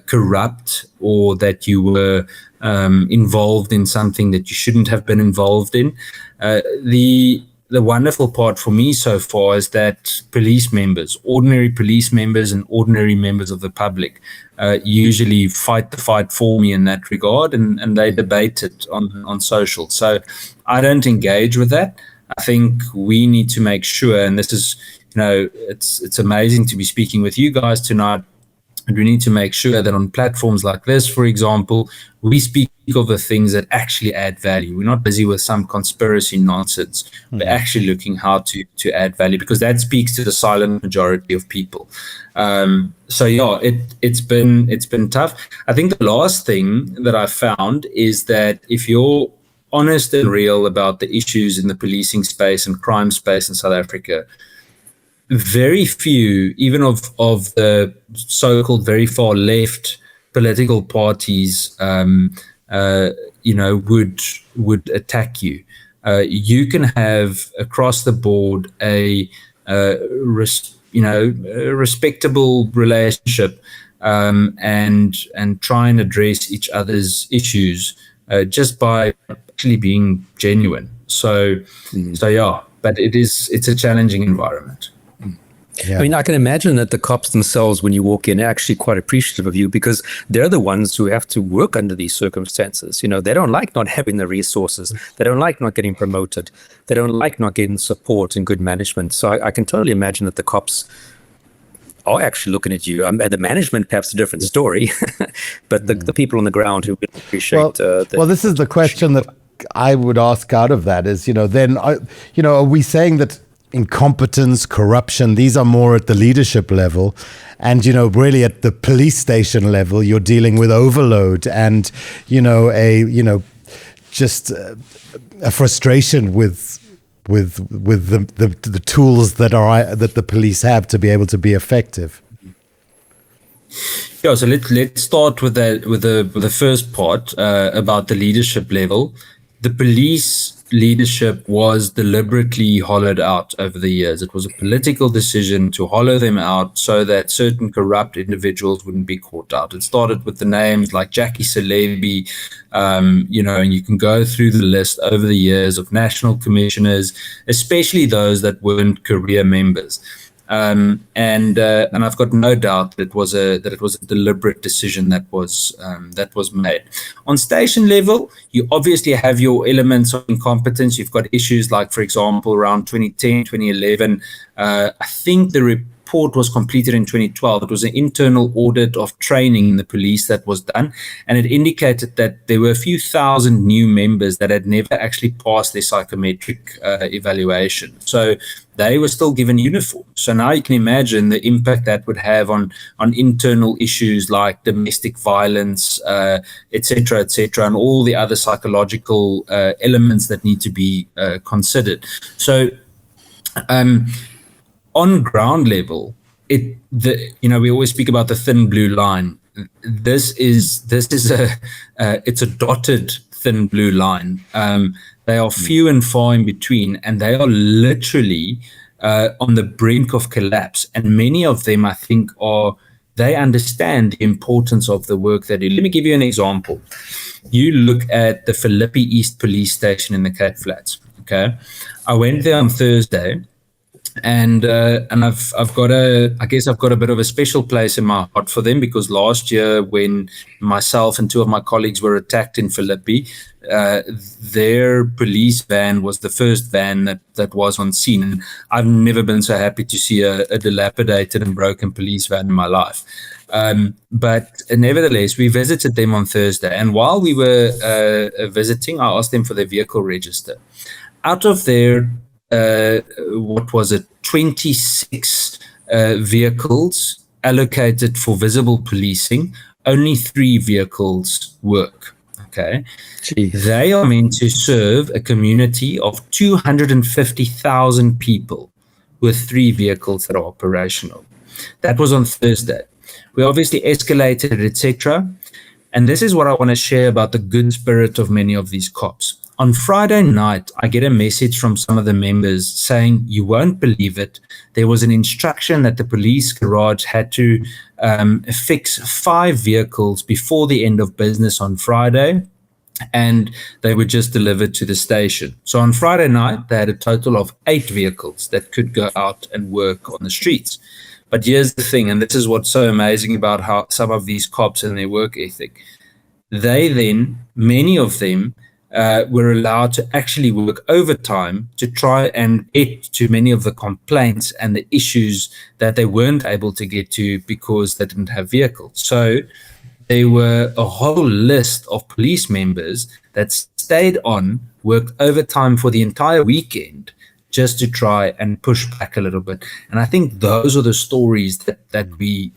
Speaker 10: corrupt, or that you were involved in something that you shouldn't have been involved in. The wonderful part for me so far is that police members, ordinary police members and ordinary members of the public, usually fight the fight for me in that regard, and they debate it on social. So I don't engage with that. I think we need to make sure, and this is, it's amazing to be speaking with you guys tonight, and we need to make sure that on platforms like this, for example, we speak of the things that actually add value. We're not busy with some conspiracy nonsense. We're actually looking how to add value, because that speaks to the silent majority of people. It's been tough. I think the last thing that I found is that if you're honest and real about the issues in the policing space and crime space in South Africa, very few, even of the so-called very far left political parties, would attack you. You can have across the board a respectable relationship, and try and address each other's issues just by actually being genuine. But it's a challenging environment.
Speaker 8: Yeah. I mean, I can imagine that the cops themselves, when you walk in, are actually quite appreciative of you, because they're the ones who have to work under these circumstances. They don't like not having the resources. They don't like not getting promoted. They don't like not getting support and good management. So I can totally imagine that the cops are actually looking at you. The management, perhaps a different story, but the people on the ground who would appreciate.
Speaker 7: Well, this is the question that I would ask out of that is, are we saying that incompetence, corruption, these are more at the leadership level, and really at the police station level, you're dealing with overload and just a frustration with the tools that the police have to be able to be effective.
Speaker 10: Yeah, so let's start with the first part about the leadership level. The police leadership was deliberately hollowed out over the years. It was a political decision to hollow them out so that certain corrupt individuals wouldn't be caught out. It started with the names like Jackie Salebi, and you can go through the list over the years of national commissioners, especially those that weren't career members. And I've got no doubt that it was a deliberate decision that was made. On station level, you obviously have your elements of incompetence. You've got issues like, for example, around 2010, 2011. I think the report was completed in 2012. It was an internal audit of training in the police that was done, and it indicated that there were a few thousand new members that had never actually passed their psychometric evaluation. So they were still given uniforms. So now you can imagine the impact that would have on internal issues like domestic violence, et cetera, and all the other psychological elements that need to be considered. So on ground level, we always speak about the thin blue line. This is it's a dotted thin blue line. They are few and far in between, and they are literally on the brink of collapse. And many of them, I think, they understand the importance of the work they do. Let me give you an example. You look at the Philippi East Police Station in the Cape Flats. Okay, I went there on Thursday. And I've got a bit of a special place in my heart for them, because last year when myself and two of my colleagues were attacked in Philippi, their police van was the first van that was on scene. And I've never been so happy to see a dilapidated and broken police van in my life. But nevertheless, we visited them on Thursday, and while we were visiting, I asked them for their vehicle register. Out of their 26 vehicles allocated for visible policing, only 3 vehicles work. Okay.
Speaker 8: Jeez.
Speaker 10: They are meant to serve a community of 250,000 people with 3 vehicles that are operational. That was on Thursday. We obviously escalated, etc. And this is what I want to share about the good spirit of many of these cops. On Friday night, I get a message from some of the members saying, you won't believe it, there was an instruction that the police garage had to fix 5 vehicles before the end of business on Friday, and they were just delivered to the station. So on Friday night, they had a total of 8 vehicles that could go out and work on the streets. But here's the thing, and this is what's so amazing about how some of these cops and their work ethic. Many of them, were allowed to actually work overtime to try and get to many of the complaints and the issues that they weren't able to get to because they didn't have vehicles. So there were a whole list of police members that stayed on, worked overtime for the entire weekend just to try and push back a little bit. And I think those are the stories that we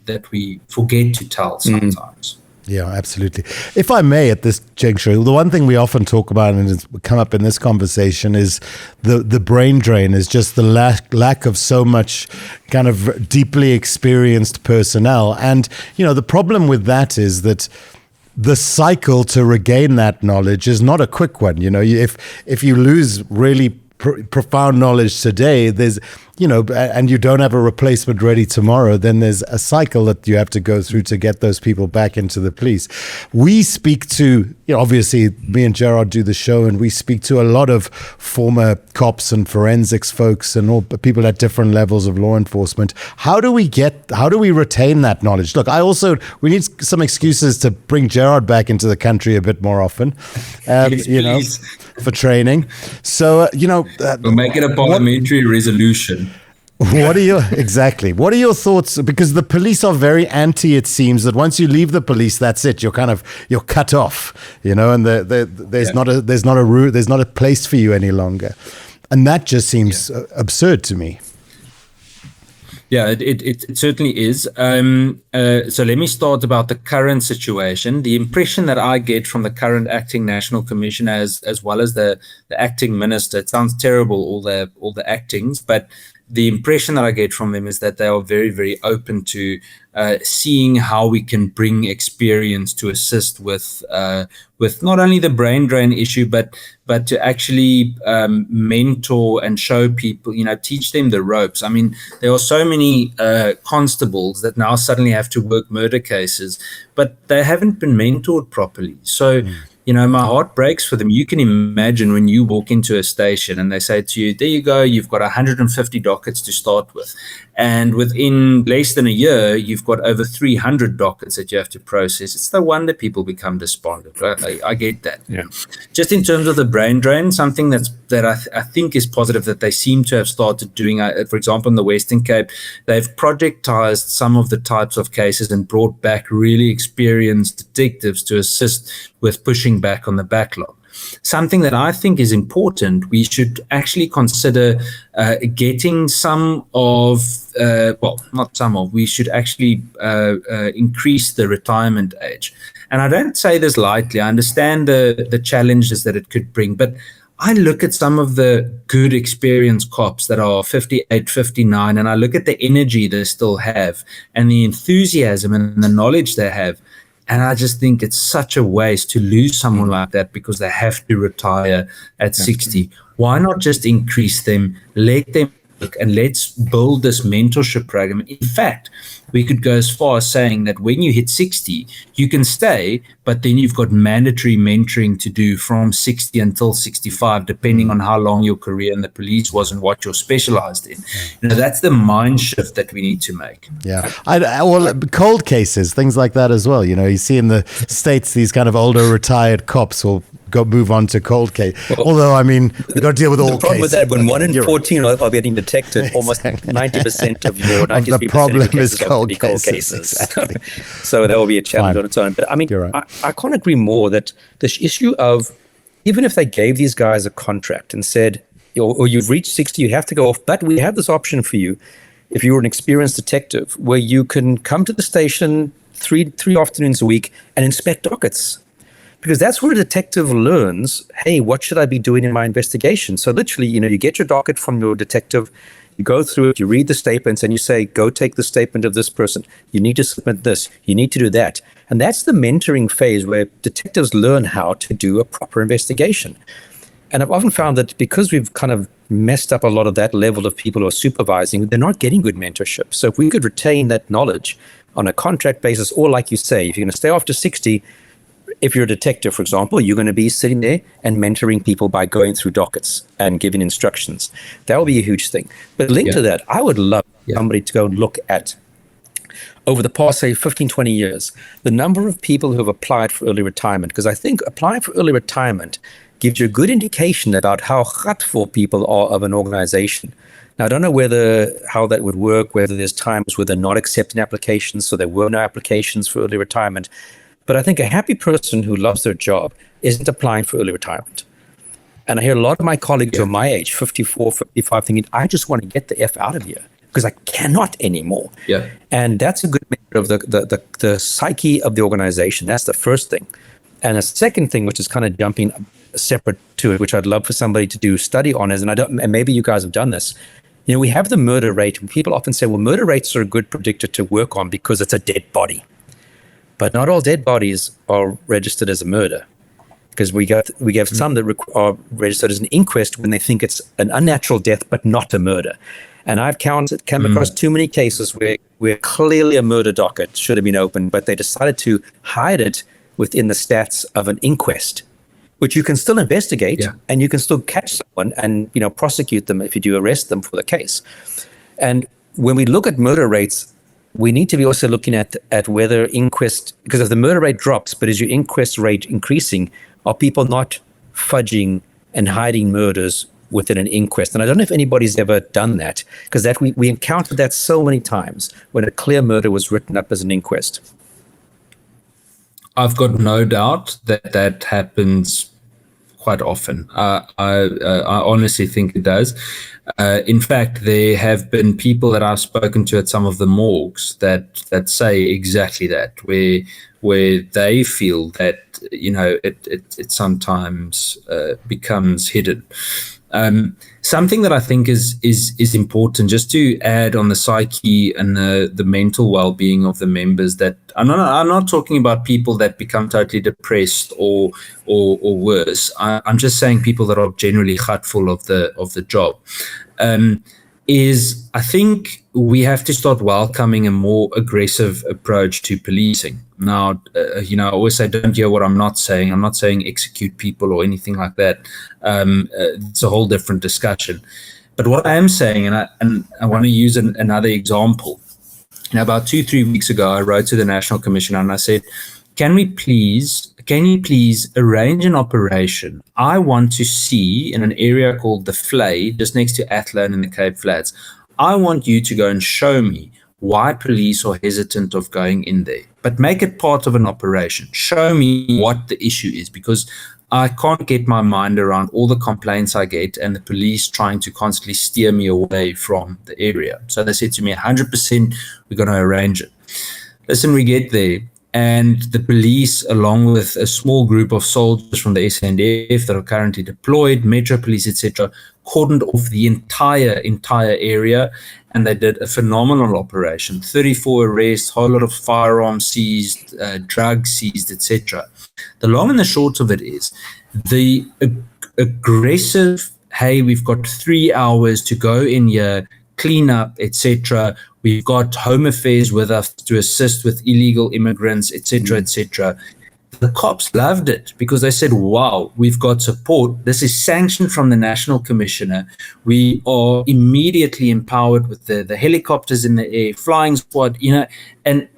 Speaker 10: forget to tell sometimes.
Speaker 7: Yeah, absolutely. If I may, at this juncture, the one thing we often talk about and it's come up in this conversation is the brain drain, is just the lack of so much kind of deeply experienced personnel. And, the problem with that is that the cycle to regain that knowledge is not a quick one. If you lose really profound knowledge today, there's and you don't have a replacement ready tomorrow, then there's a cycle that you have to go through to get those people back into the police. We speak to, obviously me and Gérard do the show, and we speak to a lot of former cops and forensics folks and all people at different levels of law enforcement. How do we retain that knowledge? Look, we need some excuses to bring Gérard back into the country a bit more often,
Speaker 10: please.
Speaker 7: For training. So,
Speaker 10: we'll make it a parliamentary resolution.
Speaker 7: What are your thoughts? Because the police are very anti, it seems, that once you leave the police, that's it. You're cut off, and there's not a place for you any longer. And that just seems absurd to me.
Speaker 10: Yeah, it certainly is. So let me start about the current situation. The impression that I get from the current acting National Commissioner as well as the acting minister, it sounds terrible, all the actings, but the impression that I get from them is that they are very, very open to seeing how we can bring experience to assist with not only the brain drain issue, but to actually mentor and show people, teach them the ropes. I mean, there are so many constables that now suddenly have to work murder cases, but they haven't been mentored properly. So my heart breaks for them. You can imagine when you walk into a station and they say to you, there you go, you've got 150 dockets to start with. And within less than a year, you've got over 300 dockets that you have to process. It's no wonder people become despondent. Right? I get that.
Speaker 8: Yeah.
Speaker 10: Just in terms of the brain drain, something that I think is positive that they seem to have started doing, for example, in the Western Cape, they've projectized some of the types of cases and brought back really experienced detectives to assist with pushing back on the backlog. Something that I think is important, we should actually consider getting we should actually increase the retirement age. And I don't say this lightly. I understand the challenges that it could bring, but I look at some of the good experienced cops that are 58, 59, and I look at the energy they still have and the enthusiasm and the knowledge they have. And I just think it's such a waste to lose someone like that because they have to retire at 60. Why not just increase them, let them work, and let's build this mentorship program? In fact, we could go as far as saying that when you hit 60, you can stay, but then you've got mandatory mentoring to do from 60 until 65, depending on how long your career in the police was and what you're specialized in. That's the mind shift that we need to make.
Speaker 7: Yeah. Well, cold cases, things like that as well. You see in the States, these kind of older retired cops will move on to cold case. Although, I mean, we've got to deal with all cases.
Speaker 8: The problem with that, when 1 in 14 are getting detected, almost 90% of your 93%
Speaker 7: of the problem
Speaker 8: of
Speaker 7: is cold
Speaker 8: cases.
Speaker 7: Exactly.
Speaker 8: So that will be a challenge on its own. But I mean,
Speaker 7: Right.
Speaker 8: I can't agree more that this issue of, even if they gave these guys a contract and said, or you've reached 60, you have to go off, but we have this option for you, if you're an experienced detective, where you can come to the station three afternoons a week and inspect dockets. Because that's where a detective learns, hey, what should I be doing in my investigation? So literally, you get your docket from your detective, you go through it, you read the statements, and you say, go take the statement of this person. You need to submit this. You need to do that. And that's the mentoring phase where detectives learn how to do a proper investigation. And I've often found that because we've kind of messed up a lot of that level of people who are supervising, they're not getting good mentorship. So if we could retain that knowledge on a contract basis, or like you say, if you're going to stay after 60, if you're a detective, for example, you're going to be sitting there and mentoring people by going through dockets and giving instructions. That will be a huge thing. But linked to that, I would love somebody to go and look at, over the past, say, 15, 20 years, the number of people who have applied for early retirement. Because I think applying for early retirement gives you a good indication about how hurtful people are of an organization. Now, I don't know how that would work, whether there's times where they're not accepting applications, so there were no applications for early retirement. But I think a happy person who loves their job isn't applying for early retirement. And I hear a lot of my colleagues who are my age, 54, 55, thinking, I just want to get the F out of here because I cannot anymore.
Speaker 10: Yeah.
Speaker 8: And that's a good measure of the psyche of the organization. That's the first thing. And the second thing, which is kind of jumping separate to it, which I'd love for somebody to do a study on, is, and maybe you guys have done this, we have the murder rate. And people often say, well, murder rates are a good predictor to work on because it's a dead body. But not all dead bodies are registered as a murder, because we have some that are registered as an inquest when they think it's an unnatural death, but not a murder. And I've come across too many cases where clearly a murder docket should have been opened, but they decided to hide it within the stats of an inquest, which you can still investigate and you can still catch someone and prosecute them if you do arrest them for the case. And when we look at murder rates, we need to be also looking at whether inquest, because if the murder rate drops, but is your inquest rate increasing, are people not fudging and hiding murders within an inquest? And I don't know if anybody's ever done that, because that we encountered that so many times when a clear murder was written up as an inquest.
Speaker 10: I've got no doubt that happens quite often. I honestly think it does. In fact, there have been people that I've spoken to at some of the morgues that say exactly that, where they feel that it sometimes becomes hidden. Something that I think is important, just to add on the psyche and the mental well-being of the members, that I'm not talking about people that become totally depressed or worse. I'm just saying people that are generally hurtful of the job. is I think we have to start welcoming a more aggressive approach to policing. Now, I always say, don't hear what I'm not saying. I'm not saying execute people or anything like that. It's a whole different discussion. But what I am saying, and I want to use another example. About 2-3 weeks ago, I wrote to the National Commissioner and I said, can you please arrange an operation? I want to see in an area called the Flay, just next to Athlone in the Cape Flats. I want you to go and show me why police are hesitant of going in there, but make it part of an operation. Show me what the issue is, because I can't get my mind around all the complaints I get and the police trying to constantly steer me away from the area. So they said to me, 100%, we're going to arrange it. Listen, we get there, and the police, along with a small group of soldiers from the SANDF that are currently deployed, Metro Police, etc., cordoned off the entire area, and they did a phenomenal operation. 34 arrests, whole lot of firearms seized, drugs seized, etc. The long and the short of it is the aggressive, hey, we've got 3 hours to go in here, clean up, etc. We've got Home Affairs with us to assist with illegal immigrants, etc., etc. The cops loved it because they said, wow, we've got support. This is sanctioned from the National Commissioner. We are immediately empowered with the helicopters in the air, flying squad, and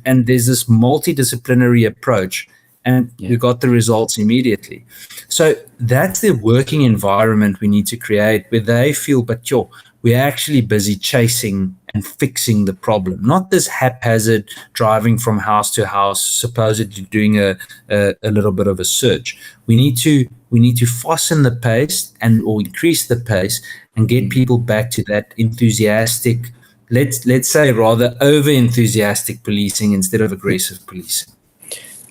Speaker 10: there's this multidisciplinary approach. And we got the results immediately. So that's the working environment we need to create, where they feel, but we're actually busy chasing and fixing the problem, not this haphazard driving from house to house, supposedly doing a little bit of a search. We need to fasten the pace or increase the pace and get people back to that enthusiastic, let's say rather over enthusiastic policing instead of aggressive policing.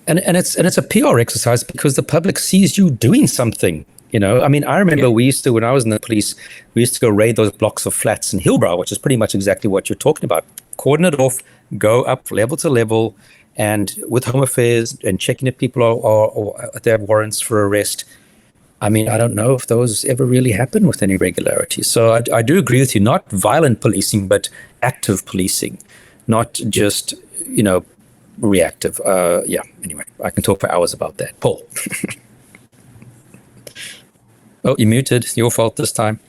Speaker 8: And it's a PR exercise because the public sees you doing something. I remember when I was in the police, we used to go raid those blocks of flats in Hillbrow, which is pretty much exactly what you're talking about. Cordon it off, go up level to level, and with Home Affairs and checking if people are they have warrants for arrest. I don't know if those ever really happen with any regularity. So I do agree with you, not violent policing, but active policing, not just, reactive. Anyway, I can talk for hours about that. Paul. Oh, you muted. Your fault this time.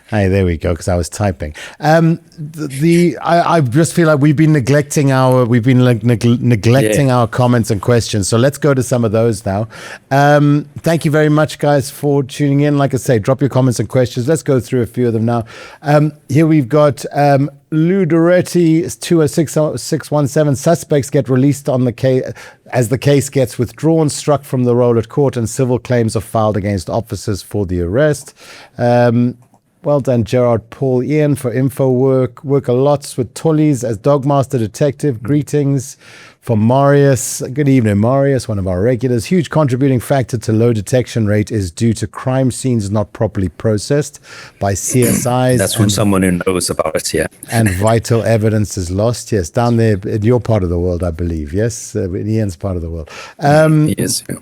Speaker 7: Hey, there we go, because I was typing. I just feel like we've been neglecting our comments and questions. So let's go to some of those now. Thank you very much, guys, for tuning in. Like I say, drop your comments and questions. Let's go through a few of them now. Here we've got Lou Doretti 206617. Suspects get released on the case as the case gets withdrawn, struck from the roll at court, and civil claims are filed against officers for the arrest. Well done, Gérard, Paul, Ian, for info work. Work a lot with Tullies as Dogmaster Detective. Greetings from Marius. Good evening, Marius, one of our regulars. Huge contributing factor to low detection rate is due to crime scenes not properly processed by CSIs.
Speaker 8: That's from someone who knows about it, yeah.
Speaker 7: And vital evidence is lost. Yes, down there in your part of the world, I believe. Yes, in Ian's part of the world.
Speaker 8: Yes, yeah.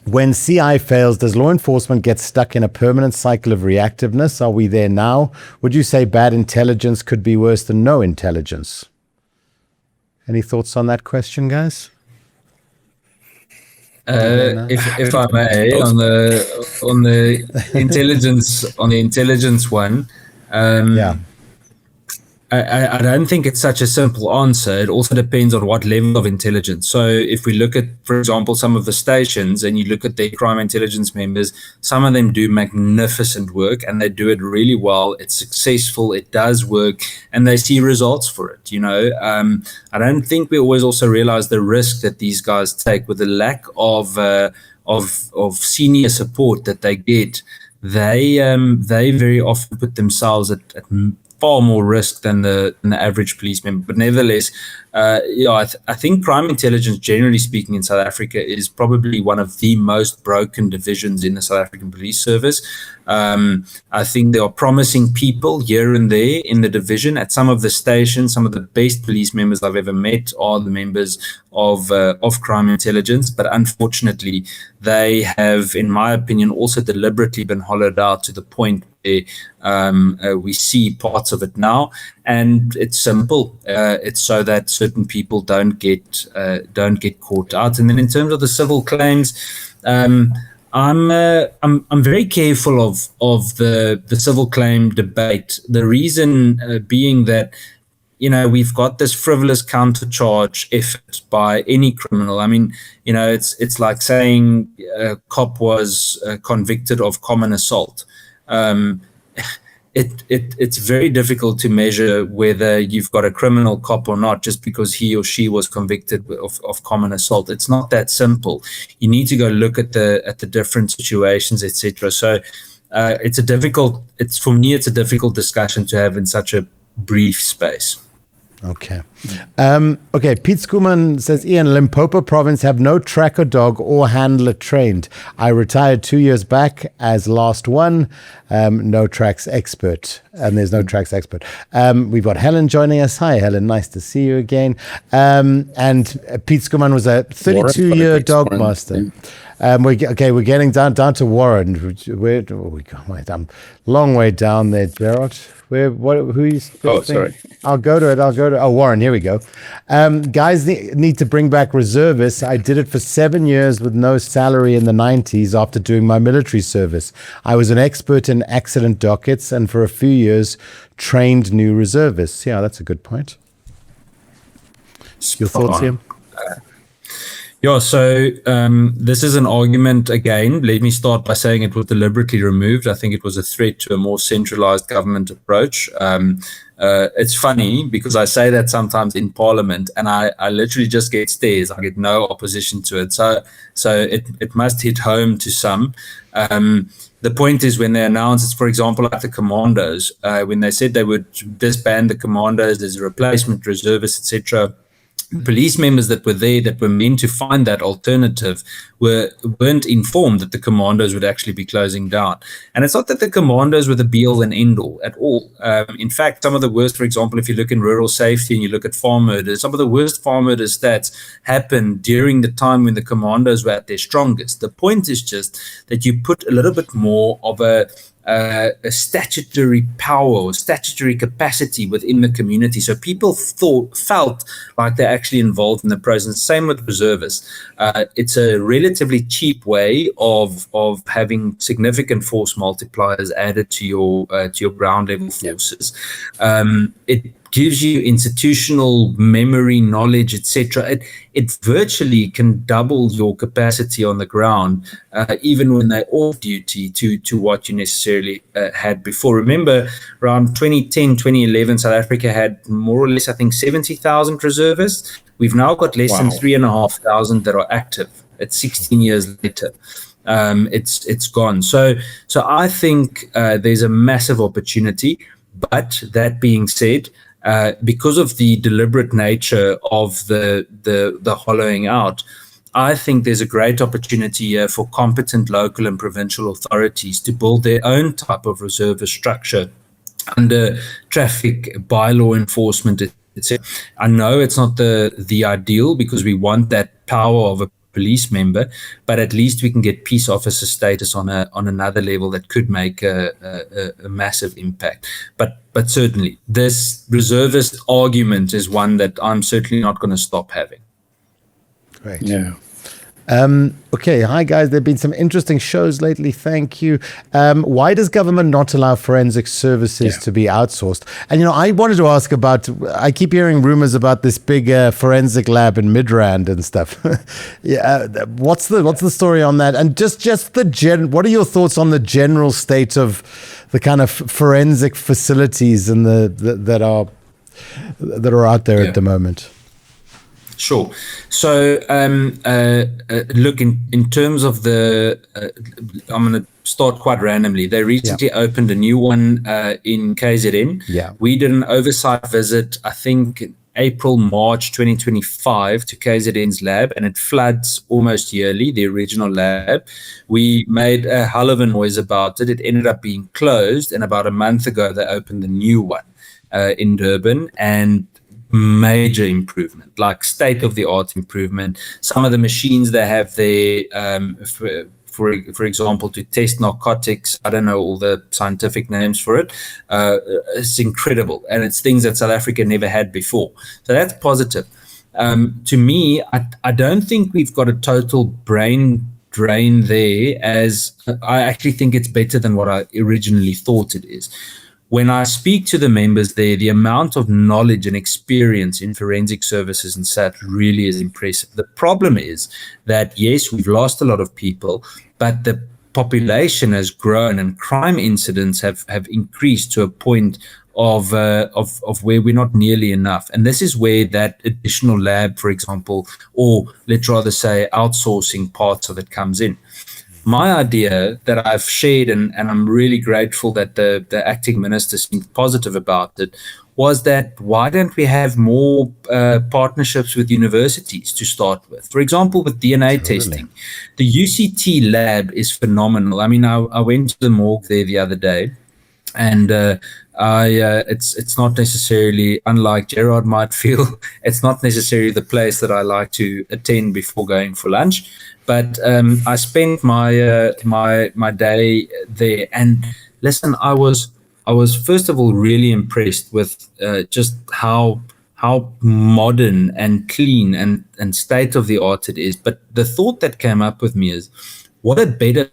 Speaker 7: When CI fails, does law enforcement get stuck in a permanent cycle of reactiveness? Are we there now? Would you say bad intelligence could be worse than no intelligence? Any thoughts on that question, guys?
Speaker 10: If I may, on the intelligence one, I don't think it's such a simple answer. It also depends on what level of intelligence. So if we look at, for example, some of the stations and you look at their crime intelligence members, some of them do magnificent work and they do it really well. It's successful. It does work and they see results for it. I don't think we always also realize the risk that these guys take with the lack of senior support that they get. They very often put themselves at far more risk than the average police member. But nevertheless, I think crime intelligence, generally speaking, in South Africa is probably one of the most broken divisions in the South African Police Service. I think there are promising people here and there in the division. At some of the stations, some of the best police members I've ever met are the members of crime intelligence, but unfortunately, they have, in my opinion, also deliberately been hollowed out to the point where we see parts of it now, and it's simple. It's so that certain people don't get caught out. And then in terms of the civil claims, I'm very careful of the civil claim debate. The reason being that, we've got this frivolous countercharge effort by any criminal. I mean, it's like saying a cop was convicted of common assault. It's very difficult to measure whether you've got a criminal cop or not just because he or she was convicted of common assault. It's not that simple. You need to go look at the different situations, etc. So it's a difficult discussion to have in such a brief space.
Speaker 7: Okay. Pete Schoolman says, Ian, Limpopo province have no tracker dog or handler trained. I retired 2 years back as last one. No tracks expert. And there's no tracks expert. We've got Helen joining us. Hi, Helen. Nice to see you again. And Pete Schoolman was a 32-year dog master. We're getting down to Warren. Where are we going? Long way down there, Gérard. Who is?
Speaker 11: Sorry.
Speaker 7: I'll go to it. Oh, Warren. Here we go. Guys need to bring back reservists. I did it for 7 years with no salary in the 90s after doing my military service. I was an expert in accident dockets and for a few years trained new reservists. Yeah, that's a good point. Your thoughts, Ian?
Speaker 10: Yeah, so this is an argument, again, let me start by saying it was deliberately removed. I think it was a threat to a more centralized government approach. It's funny because I say that sometimes in Parliament and I literally just get stares. I get no opposition to it. So it must hit home to some. The point is when they announced it's, for example, like the commandos, when they said they would disband the commandos, there's a replacement reservists, etc. Police members that were there that were meant to find that alternative weren't informed that the commandos would actually be closing down. And it's not that the commandos were the be-all and end-all at all. In fact, some of the worst, for example, if you look in rural safety and you look at farm murders, some of the worst farm murder stats happened during the time when the commandos were at their strongest. The point is just that you put a little bit more of a statutory power or statutory capacity within the community. So people felt like they're actually involved in the process. Same with reservists. It's a relatively cheap way of having significant force multipliers added to your ground level forces. It gives you institutional memory, knowledge, etc. It virtually can double your capacity on the ground, even when they're off duty to what you necessarily had before. Remember, around 2010, 2011, South Africa had more or less, I think, 70,000 reservists. We've now got less than 3,500 that are active. It's 16 years later. It's gone. So I think there's a massive opportunity. But that being said, because of the deliberate nature of the hollowing out, I think there's a great opportunity here for competent local and provincial authorities to build their own type of reservist structure under traffic, bylaw enforcement, etc. I know it's not the ideal because we want that power of a police member, but at least we can get peace officer status on another level that could make a massive impact. But certainly, this reservist argument is one that I'm certainly not going to stop having.
Speaker 7: Great. Yeah. Okay. Hi, guys. There have been some interesting shows lately. Thank you. Why does government not allow forensic services to be outsourced? And, I wanted to ask about, I keep hearing rumors about this big forensic lab in Midrand and stuff. What's the story on that? And just what are your thoughts on the general state of the kind of forensic facilities and that are out there at the moment?
Speaker 10: Sure. So, look, in terms of I'm going to start quite randomly. They recently opened a new one in KZN.
Speaker 7: Yeah.
Speaker 10: We did an oversight visit, I think, April, March 2025 to KZN's lab, and it floods almost yearly, the original lab. We made a hell of a noise about it. It ended up being closed, and about a month ago, they opened the new one in Durban, and major improvement, like state-of-the-art improvement. Some of the machines they have there, for example, to test narcotics, I don't know all the scientific names for it, it's incredible. And it's things that South Africa never had before. So that's positive. To me, I don't think we've got a total brain drain there, as I actually think it's better than what I originally thought it is. When I speak to the members there, the amount of knowledge and experience in forensic services and SAPS really is impressive. The problem is that, yes, we've lost a lot of people, but the population has grown and crime incidents have increased to a point of where we're not nearly enough. And this is where that additional lab, for example, or let's rather say outsourcing parts of it comes in. My idea that I've shared, and I'm really grateful that the acting minister seemed positive about it, was that why don't we have more partnerships with universities to start with? For example, with DNA testing. The UCT lab is phenomenal. I mean, I went to the morgue there the other day, and it's not necessarily, unlike Gérard might feel, it's not necessarily the place that I like to attend before going for lunch. But I spent my day there, and listen, I was first of all really impressed with just how modern and clean and state of the art it is. But the thought that came up with me is, what better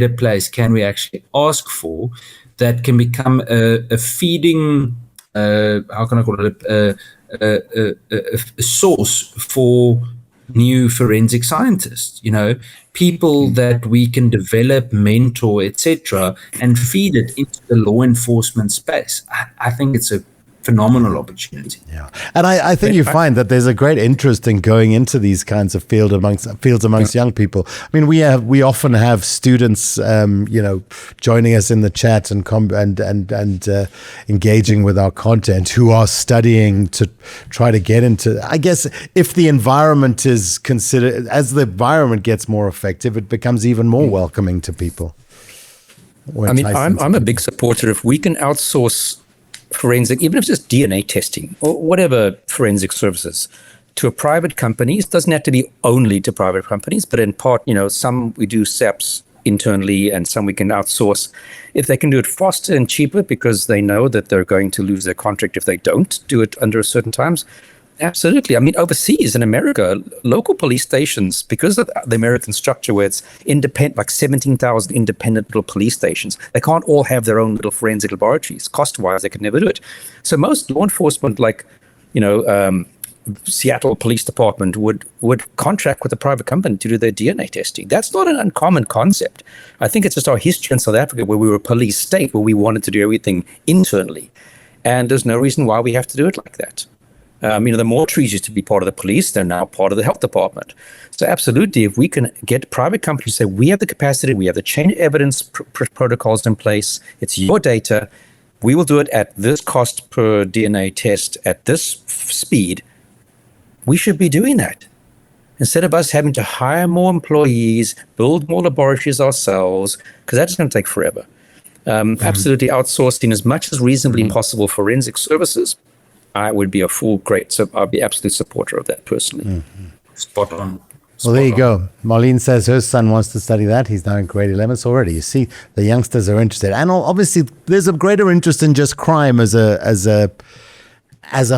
Speaker 10: place can we actually ask for that can become a feeding, how can I call it, a source for new forensic scientists, people that we can develop, mentor, etc., and feed it into the law enforcement space. I think it's a phenomenal opportunity.
Speaker 7: Yeah, and I think you find that there's a great interest in going into these kinds of fields amongst young people. I mean, we often have students, joining us in the chat and engaging with our content, who are studying to try to get into. I guess if the environment is considered, as the environment gets more effective, it becomes even more welcoming to people.
Speaker 8: I mean, I'm a big supporter. If we can outsource forensic, even if it's just DNA testing or whatever forensic services, to a private companies, doesn't have to be only to private companies, but in part, some we do SAPS internally and some we can outsource. If they can do it faster and cheaper because they know that they're going to lose their contract if they don't do it under certain times, absolutely. I mean, overseas in America, local police stations, because of the American structure where it's independent, like 17,000 independent little police stations, they can't all have their own little forensic laboratories. Cost-wise, they can never do it. So most law enforcement, like, Seattle Police Department would contract with a private company to do their DNA testing. That's not an uncommon concept. I think it's just our history in South Africa where we were a police state, where we wanted to do everything internally. And there's no reason why we have to do it like that. The Mortuaries used to be part of the police. They're now part of the health department. So absolutely, if we can get private companies to say, we have the capacity, we have the chain of evidence protocols in place, it's your data, we will do it at this cost per DNA test at this speed, we should be doing that. Instead of us having to hire more employees, build more laboratories ourselves, because that's going to take forever. Absolutely outsourcing as much as reasonably possible forensic services, I would be so I'd be absolute supporter of that personally.
Speaker 10: Spot on.
Speaker 7: Well, there you go. Marlene says her son wants to study that. He's now in grade 11. So already, you see, the youngsters are interested. And obviously, there's a greater interest in just crime as a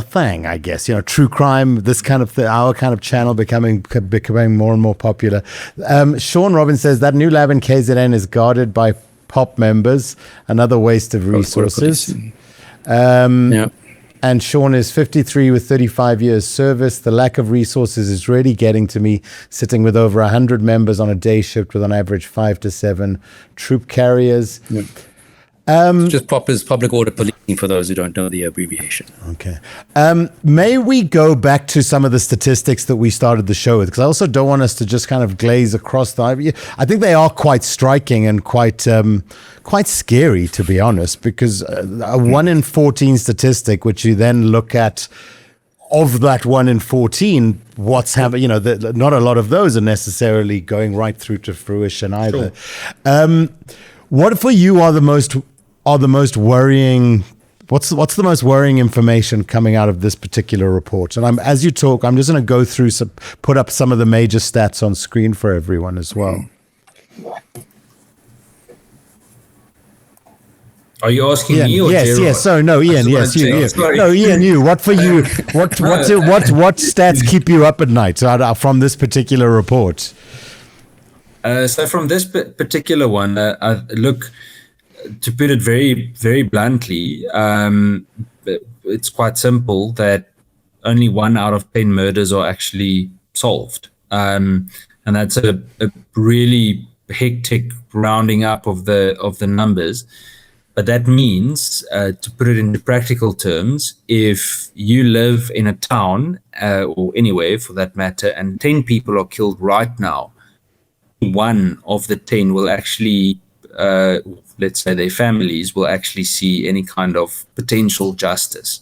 Speaker 7: thing, I guess. True crime, this kind of our kind of channel becoming more and more popular. Sean Robin says that new lab in KZN is guarded by POP members. Another waste of resources.
Speaker 8: Yeah.
Speaker 7: And Sean is 53 with 35 years service. The lack of resources is really getting to me, sitting with over 100 members on a day shift with on average 5 to 7 troop carriers.
Speaker 8: Yeah. Just POP is public order policing for those who don't know the abbreviation.
Speaker 7: Okay. May we go back to some of the statistics that we started the show with? Because I also don't want us to just kind of glaze across I think they are quite striking and quite scary, to be honest, because a 1 in 14 statistic, which you then look at, of that 1 in 14, what's happening, not a lot of those are necessarily going right through to fruition either. Sure. What for you are the most worrying What's the most worrying information coming out of this particular report? And as you talk, I'm just going to go through put up some of the major stats on screen for everyone as well.
Speaker 10: Are you asking
Speaker 7: Ian,
Speaker 10: me or
Speaker 7: yes,
Speaker 10: Gérard?
Speaker 7: yes. So no, Ian, yes, you. No, Ian, you. What for you? What stats keep you up at night from this particular report?
Speaker 10: So from this particular one, look, to put it very, very bluntly, it's quite simple that only 1 out of 10 murders are actually solved. And that's a really hectic rounding up of the numbers. But that means, to put it into practical terms, if you live in a town or anywhere for that matter, and 10 people are killed right now, 1 of the 10 will actually, let's say their families will actually see any kind of potential justice.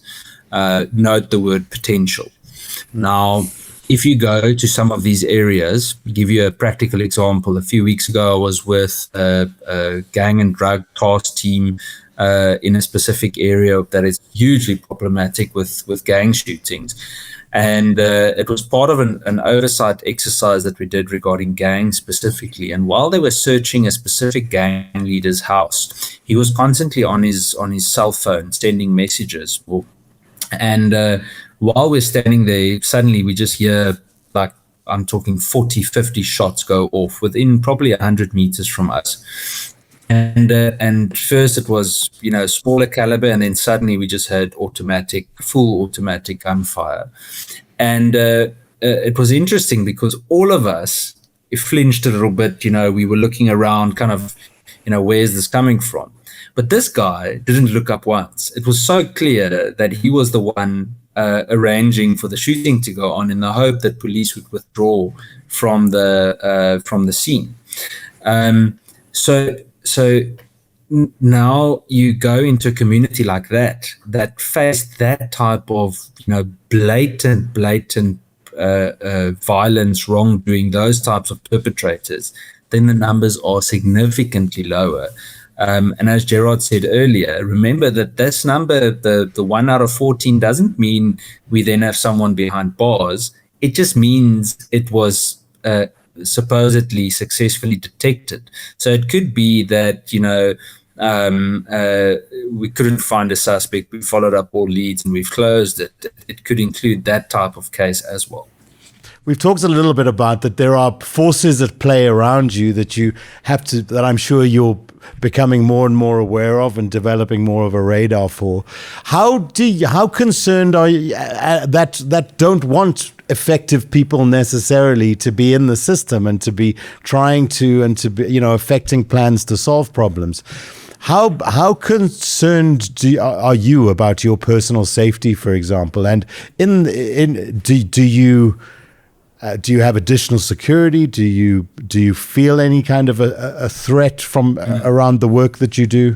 Speaker 10: Note the word potential. Now, if you go to some of these areas, I'll give you a practical example. A few weeks ago, I was with a gang and drug task team in a specific area that is hugely problematic with gang shootings. And it was part of an oversight exercise that we did regarding gangs specifically. And while they were searching a specific gang leader's house, he was constantly on his cell phone sending messages. And while we're standing there, suddenly we just hear, like, I'm talking 40, 50 shots go off within probably 100 meters from us. And first it was, smaller caliber, and then suddenly we just heard full automatic gunfire. And it was interesting because all of us flinched a little bit. We were looking around kind of, where's this coming from? But this guy didn't look up once. It was so clear that he was the one arranging for the shooting to go on in the hope that police would withdraw from the scene. So now you go into a community like that faced that type of blatant violence, wrongdoing, those types of perpetrators, then the numbers are significantly lower. And as Gérard said earlier, remember that this number, the 1 out of 14, doesn't mean we then have someone behind bars. It just means it was supposedly successfully detected. So it could be that, we couldn't find a suspect, we followed up all leads and we've closed it. It could include that type of case as well.
Speaker 7: We've talked a little bit about that there are forces at play around you that I'm sure you're becoming more and more aware of and developing more of a radar for. How concerned are you that don't want effective people necessarily to be in the system and to be trying to and to be affecting plans to solve problems? How concerned are you about your personal safety, for example? And do you have additional security? Do you feel any kind of a threat from around the work that you do?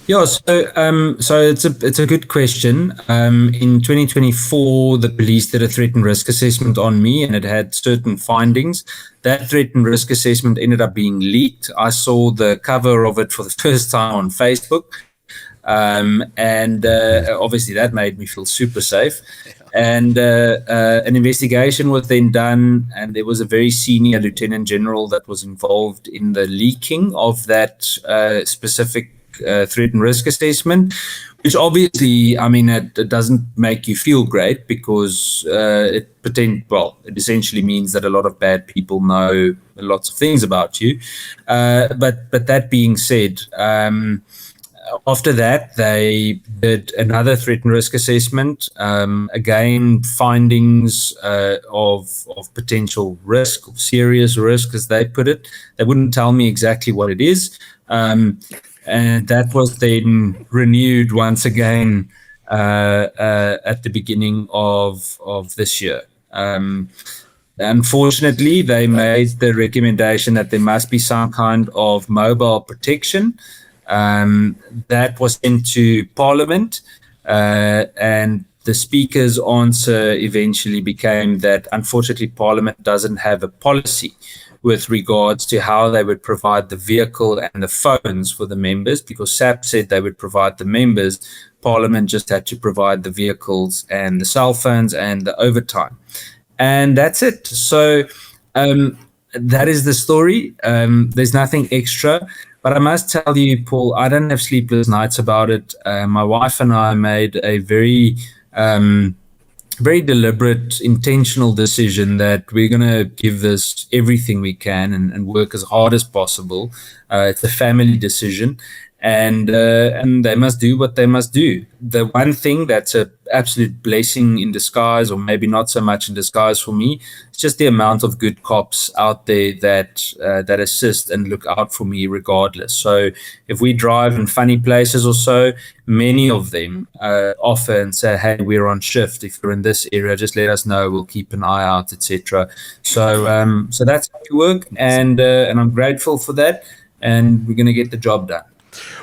Speaker 10: Yeah, so it's a good question. In 2024, the police did a threat and risk assessment on me, and it had certain findings. That threat and risk assessment ended up being leaked. I saw the cover of it for the first time on Facebook, and obviously that made me feel super safe. And an investigation was then done, and there was a very senior lieutenant general that was involved in the leaking of that specific threat and risk assessment, which obviously, it doesn't make you feel great because it essentially means that a lot of bad people know lots of things about you. But that being said, after that, they did another threat and risk assessment. Again, findings of potential risk, of serious risk, as they put it. They wouldn't tell me exactly what it is. And that was then renewed once again at the beginning of this year. Unfortunately, they made the recommendation that there must be some kind of mobile protection. That was into Parliament, and the Speaker's answer eventually became that unfortunately Parliament doesn't have a policy with regards to how they would provide the vehicle and the phones for the members, because SAPS said they would provide the members. Parliament just had to provide the vehicles and the cell phones and the overtime. And that's it. So that is the story. There's nothing extra. But I must tell you, Paul, I don't have sleepless nights about it. My wife and I made a very deliberate, intentional decision that we're going to give this everything we can and work as hard as possible. It's a family decision, and they must do what they must do. The one thing that's an absolute blessing in disguise, or maybe not so much in disguise for me, is just the amount of good cops out there that assist and look out for me regardless. So if we drive in funny places or so, many of them offer and say, hey, we're on shift. If you're in this area, just let us know. We'll keep an eye out, etc. So that's how we work, and I'm grateful for that, and we're going to get the job done.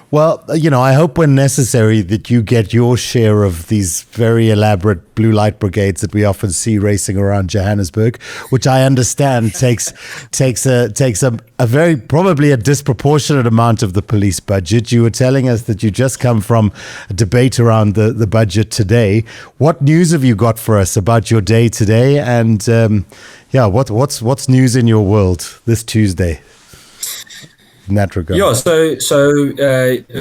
Speaker 7: Well, I hope when necessary that you get your share of these very elaborate blue light brigades that we often see racing around Johannesburg, which I understand takes a very, probably a disproportionate amount of the police budget. You were telling us that you just come from a debate around the budget today. What news have you got for us about your day today? And what's news in your world this Tuesday? In that regard.
Speaker 10: Yeah, so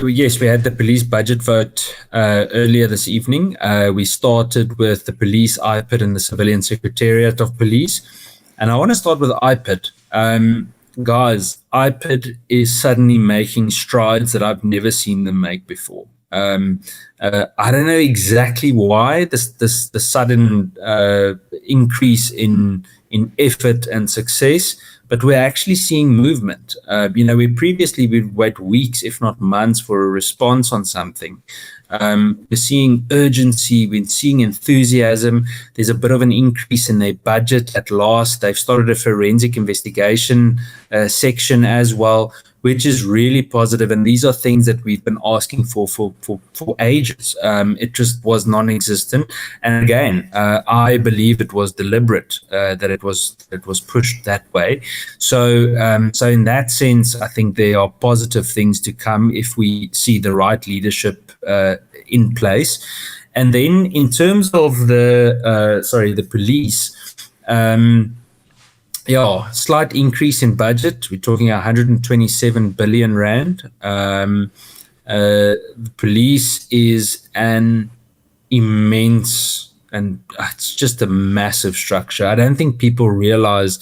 Speaker 10: yes, we had the police budget vote earlier this evening. We started with the police IPID and the Civilian Secretariat of Police. And I want to start with IPID. Guys, IPID is suddenly making strides that I've never seen them make before. I don't know exactly why the sudden increase in effort and success, but we're actually seeing movement. We'd wait weeks, if not months, for a response on something. We're seeing urgency, we're seeing enthusiasm. There's a bit of an increase in their budget at last. They've started a forensic investigation section as well, which is really positive. And these are things that we've been asking for ages. It just was non-existent. And again, I believe it was deliberate that it was pushed that way. So in that sense, I think there are positive things to come if we see the right leadership in place. And then in terms of the police, slight increase in budget. We're talking 127 billion rand. The police is an immense, and it's just a massive structure. I don't think people realize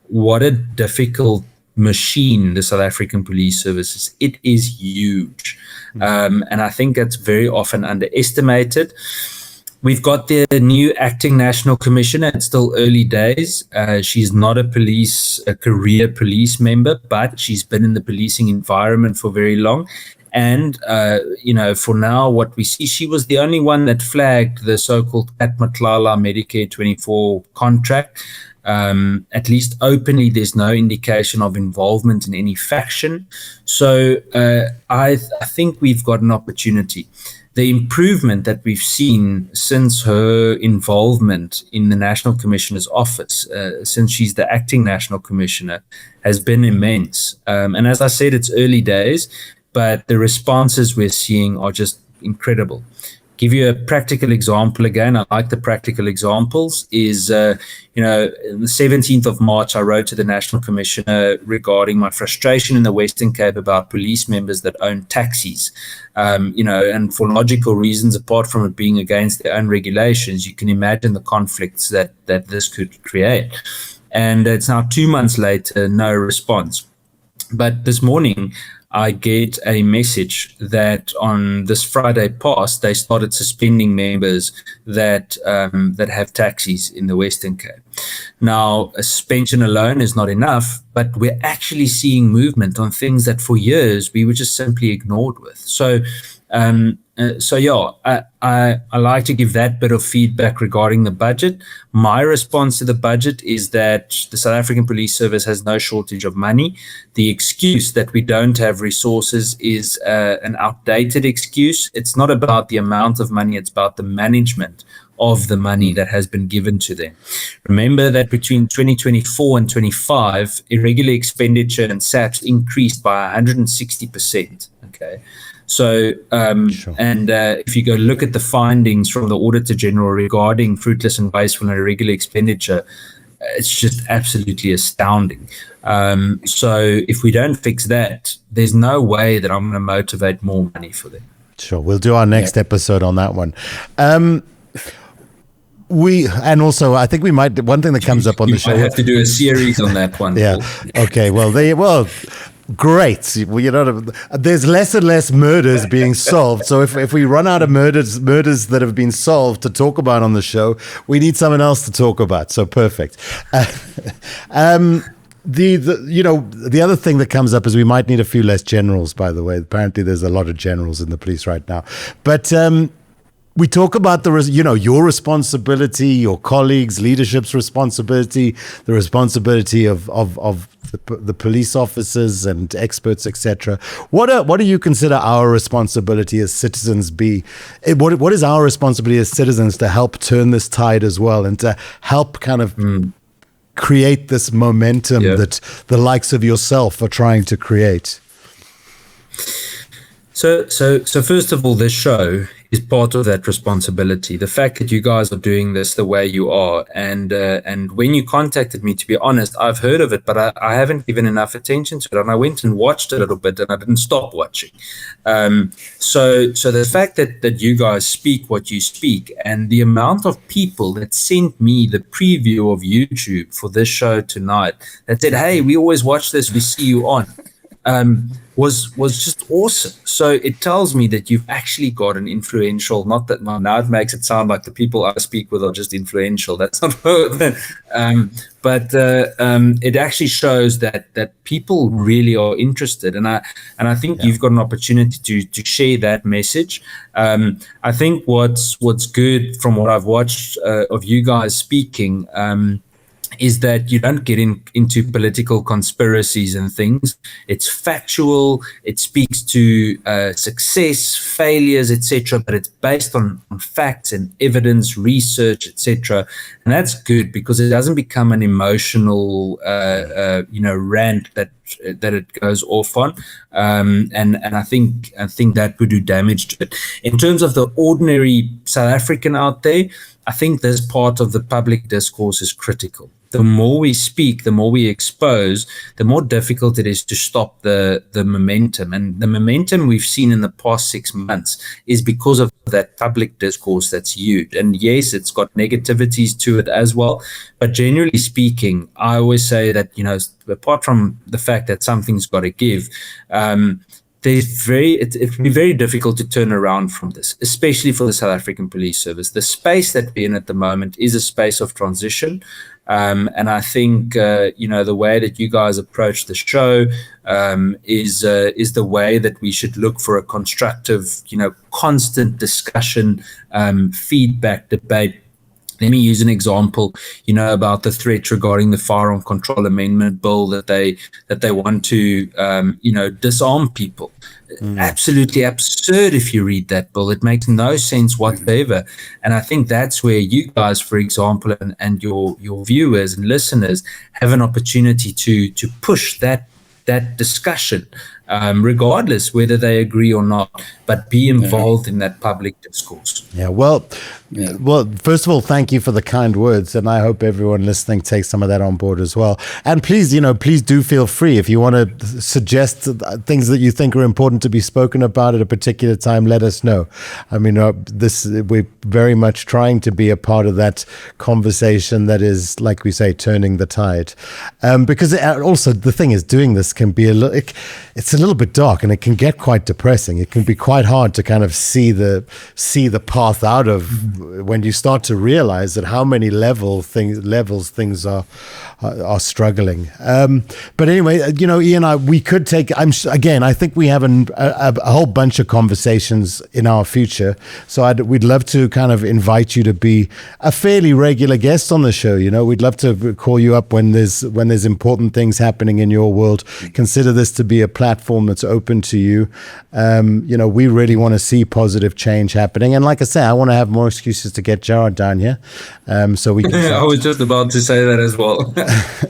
Speaker 10: what a difficult machine the South African Police Service is. It is huge. And I think that's very often underestimated. We've got the new acting national commissioner. It's still early days. She's not a career police member, but she's been in the policing environment for very long. And, for now, what we see, she was the only one that flagged the so-called Pat Matlala Medicare 24 contract. At least openly, there's no indication of involvement in any faction. So I think we've got an opportunity. The improvement that we've seen since her involvement in the National Commissioner's office, since she's the acting National Commissioner, has been immense. And as I said, it's early days, but the responses we're seeing are just incredible. Give you a practical example again. I like the practical examples. Is on the 17th of March, I wrote to the National Commissioner regarding my frustration in the Western Cape about police members that own taxis. And for logical reasons, apart from it being against their own regulations, you can imagine the conflicts that this could create. And it's now 2 months later, no response. But this morning, I get a message that on this Friday past, they started suspending members that have taxis in the Western Cape. Now, a suspension alone is not enough, but we're actually seeing movement on things that for years we were just simply ignored with. So I like to give that bit of feedback regarding the budget. My response to the budget is that the South African Police Service has no shortage of money. The excuse that we don't have resources is an outdated excuse. It's not about the amount of money, it's about the management of the money that has been given to them. Remember that between 2024 and 25, irregular expenditure and SAPS increased by 160%. Okay. So, if you go look at the findings from the Auditor General regarding fruitless and wasteful and irregular expenditure, it's just absolutely astounding. So if we don't fix that, there's no way that I'm going to motivate more money for them.
Speaker 7: Sure, we'll do our next episode on that one. I think we might. One thing that comes up on the show.
Speaker 10: I have to do a series on that one.
Speaker 7: Yeah. Okay. Well, great. Well, there's less and less murders being solved. So if we run out of murders that have been solved to talk about on the show, we need someone else to talk about. So perfect. The other thing that comes up is we might need a few less generals. By the way, apparently there's a lot of generals in the police right now. But we talk about your responsibility, your colleagues' leadership's responsibility, the responsibility of the police officers and experts, etc. What do you consider our responsibility as citizens be? What is our responsibility as citizens to help turn this tide as well, and to help kind of create this momentum that the likes of yourself are trying to create?
Speaker 10: So first of all, this show is part of that responsibility. The fact that you guys are doing this the way you are, and when you contacted me, to be honest, I've heard of it, but I haven't given enough attention to it, and I went and watched a little bit, and I didn't stop watching. So the fact that you guys speak what you speak, and the amount of people that sent me the preview of YouTube for this show tonight that said, "Hey, we always watch this, we see you on." Was just awesome. So it tells me that you've actually got an influential, not that now it makes it sound like the people I speak with are just influential. That's not but it actually shows that people really are interested, and I think you've got an opportunity to share that message. I think what's good from what I've watched of you guys speaking is that you don't get into political conspiracies and things. It's factual. It speaks to success, failures, etc. But it's based on facts and evidence, research, etc. And that's good because it doesn't become an emotional, rant that it goes off on. And I think that would do damage to it. In terms of the ordinary South African out there, I think this part of the public discourse is critical. The more we speak, the more we expose, the more difficult it is to stop the momentum. And the momentum we've seen in the past 6 months is because of that public discourse that's huge. And yes, it's got negativities to it as well. But generally speaking, I always say that, apart from the fact that something's got to give, it can be very difficult to turn around from this, especially for the South African Police Service. The space that we're in at the moment is a space of transition. And I think, the way that you guys approach the show is the way that we should look for a constructive, constant discussion, feedback, debate. Let me use an example, about the threat regarding the Firearm Control Amendment Bill that they want to, disarm people. Absolutely absurd if you read that bill. It makes no sense whatsoever. And I think that's where you guys, for example, and your viewers and listeners have an opportunity to push that discussion, regardless whether they agree or not, but be involved in that public discourse.
Speaker 7: Yeah, well, first of all, thank you for the kind words, and I hope everyone listening takes some of that on board as well. And please, please do feel free if you want to suggest things that you think are important to be spoken about at a particular time. Let us know. I mean, we're very much trying to be a part of that conversation that is, like we say, turning the tide. Because also the thing is, doing this can be it's a little bit dark, and it can get quite depressing. It can be quite hard to kind of see the path out of when you start to realize that how many levels things are struggling. But anyway, Ian, we could take. I think we have a whole bunch of conversations in our future. So we'd love to kind of invite you to be a fairly regular guest on the show. We'd love to call you up when there's important things happening in your world. Consider this to be a platform that's open to you. We really want to see positive change happening. And like I say, I want to have more excuses to get Gérard down here, so we can.
Speaker 10: I was just about to say that as well.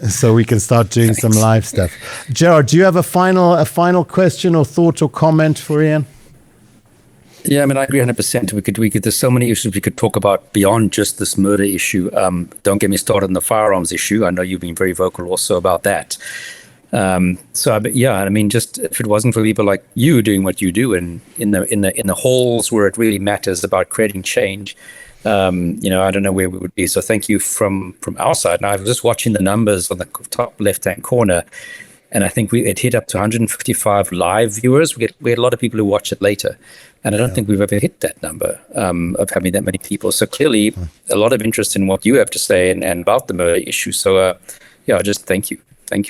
Speaker 7: So we can start doing some live stuff. Gérard, do you have a final question or thought or comment for Ian?
Speaker 8: Yeah, I mean, I agree 100%. We could. There's so many issues we could talk about beyond just this murder issue. Don't get me started on the firearms issue. I know you've been very vocal also about that. I mean, just if it wasn't for people like you doing what you do, and in the halls where it really matters about creating change, I don't know where we would be. So thank you from our side. Now I was just watching the numbers on the top left-hand corner, and I think it hit up to 155 live viewers. We had a lot of people who watch it later, and I don't think we've ever hit that number of having that many people. So clearly, a lot of interest in what you have to say and about the murder issue. So just thank you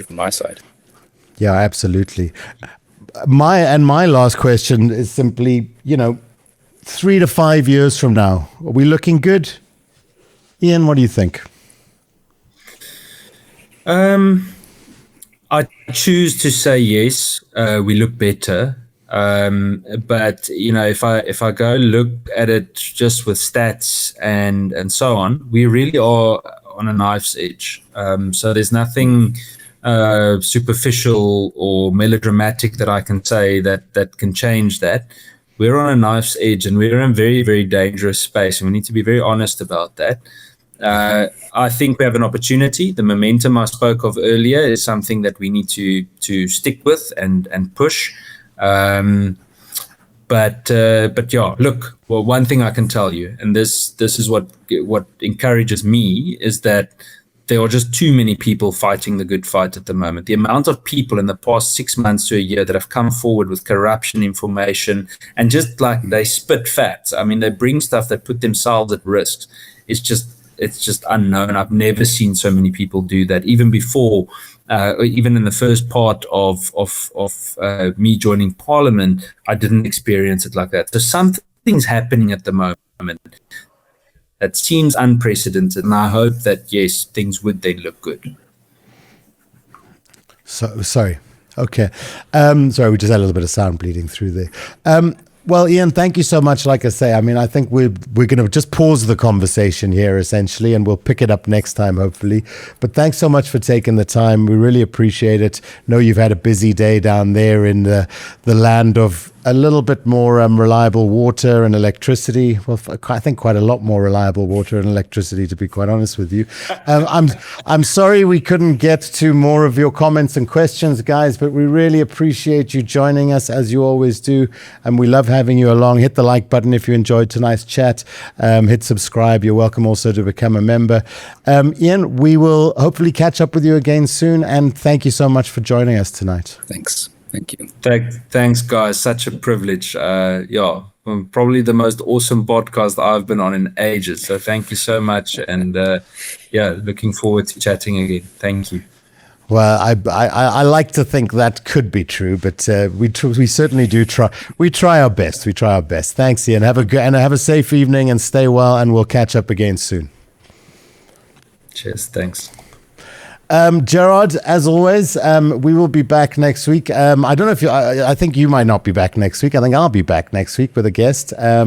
Speaker 8: from my side.
Speaker 7: Yeah, absolutely. My last question is simply, 3 to 5 years from now, are we looking good? Ian, what do you think?
Speaker 10: I choose to say yes. We look better, but if I go look at it just with stats and so on, we really are on a knife's edge. So there's nothing superficial or melodramatic that I can say that can change that. We're on a knife's edge, and we're in a very, very dangerous space, and we need to be very honest about that. I think we have an opportunity. The momentum I spoke of earlier is something that we need to stick with and push. But look, well, one thing I can tell you, and this is what encourages me, is that there are just too many people fighting the good fight at the moment. The amount of people in the past 6 months to a year that have come forward with corruption information, and just like they spit facts. I mean, they bring stuff that put themselves at risk. It's just unknown. I've never seen so many people do that. Even before, even in the first part of me joining Parliament, I didn't experience it like that. So something's happening at the moment that seems unprecedented, and I hope that, yes, things would then look good.
Speaker 7: So sorry. Okay. Sorry, we just had a little bit of sound bleeding through there. Well, Ian, thank you so much. Like I say, I mean, I think we're going to just pause the conversation here, essentially, and we'll pick it up next time, hopefully. But thanks so much for taking the time. We really appreciate it. Know you've had a busy day down there in the land of a little bit more reliable water and electricity. Well, I think quite a lot more reliable water and electricity, to be quite honest with you. I'm sorry we couldn't get to more of your comments and questions, guys, but we really appreciate you joining us, as you always do, and we love having you along. Hit the like button if you enjoyed tonight's chat. Hit subscribe. You're welcome also to become a member. Ian, we will hopefully catch up with you again soon, and thank you so much for joining us tonight.
Speaker 8: Thanks. Thank you.
Speaker 10: Thanks, guys. Such a privilege. Probably the most awesome podcast I've been on in ages. So thank you so much. And looking forward to chatting again. Thank you.
Speaker 7: Well, I like to think that could be true, but we certainly do try. We try our best. Thanks, Ian. Have a safe evening and stay well. And we'll catch up again soon.
Speaker 10: Cheers. Thanks.
Speaker 7: Gérard, as always, we will be back next week. I don't know if I think you might not be back next week. I think I'll be back next week with a guest. I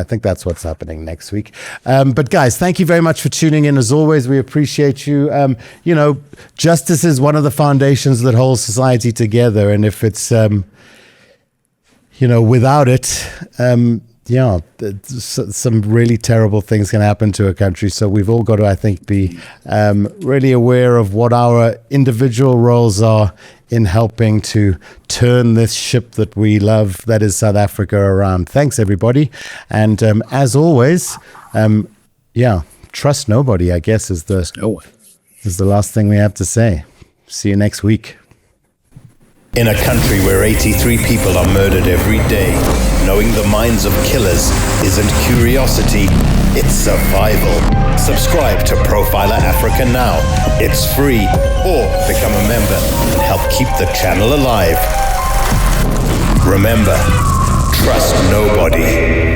Speaker 7: think that's what's happening next week. But guys, thank you very much for tuning in. As always, we appreciate you. Justice is one of the foundations that holds society together. And if it's, without it, some really terrible things can happen to a country. So we've all got to, I think, be really aware of what our individual roles are in helping to turn this ship that we love, that is South Africa, around. Thanks, everybody. And as always, trust nobody, I guess, is the last thing we have to say. See you next week.
Speaker 11: In a country where 83 people are murdered every day, knowing the minds of killers isn't curiosity, it's survival. Subscribe to Profiler Africa now. It's free, or become a member and help keep the channel alive. Remember, trust nobody.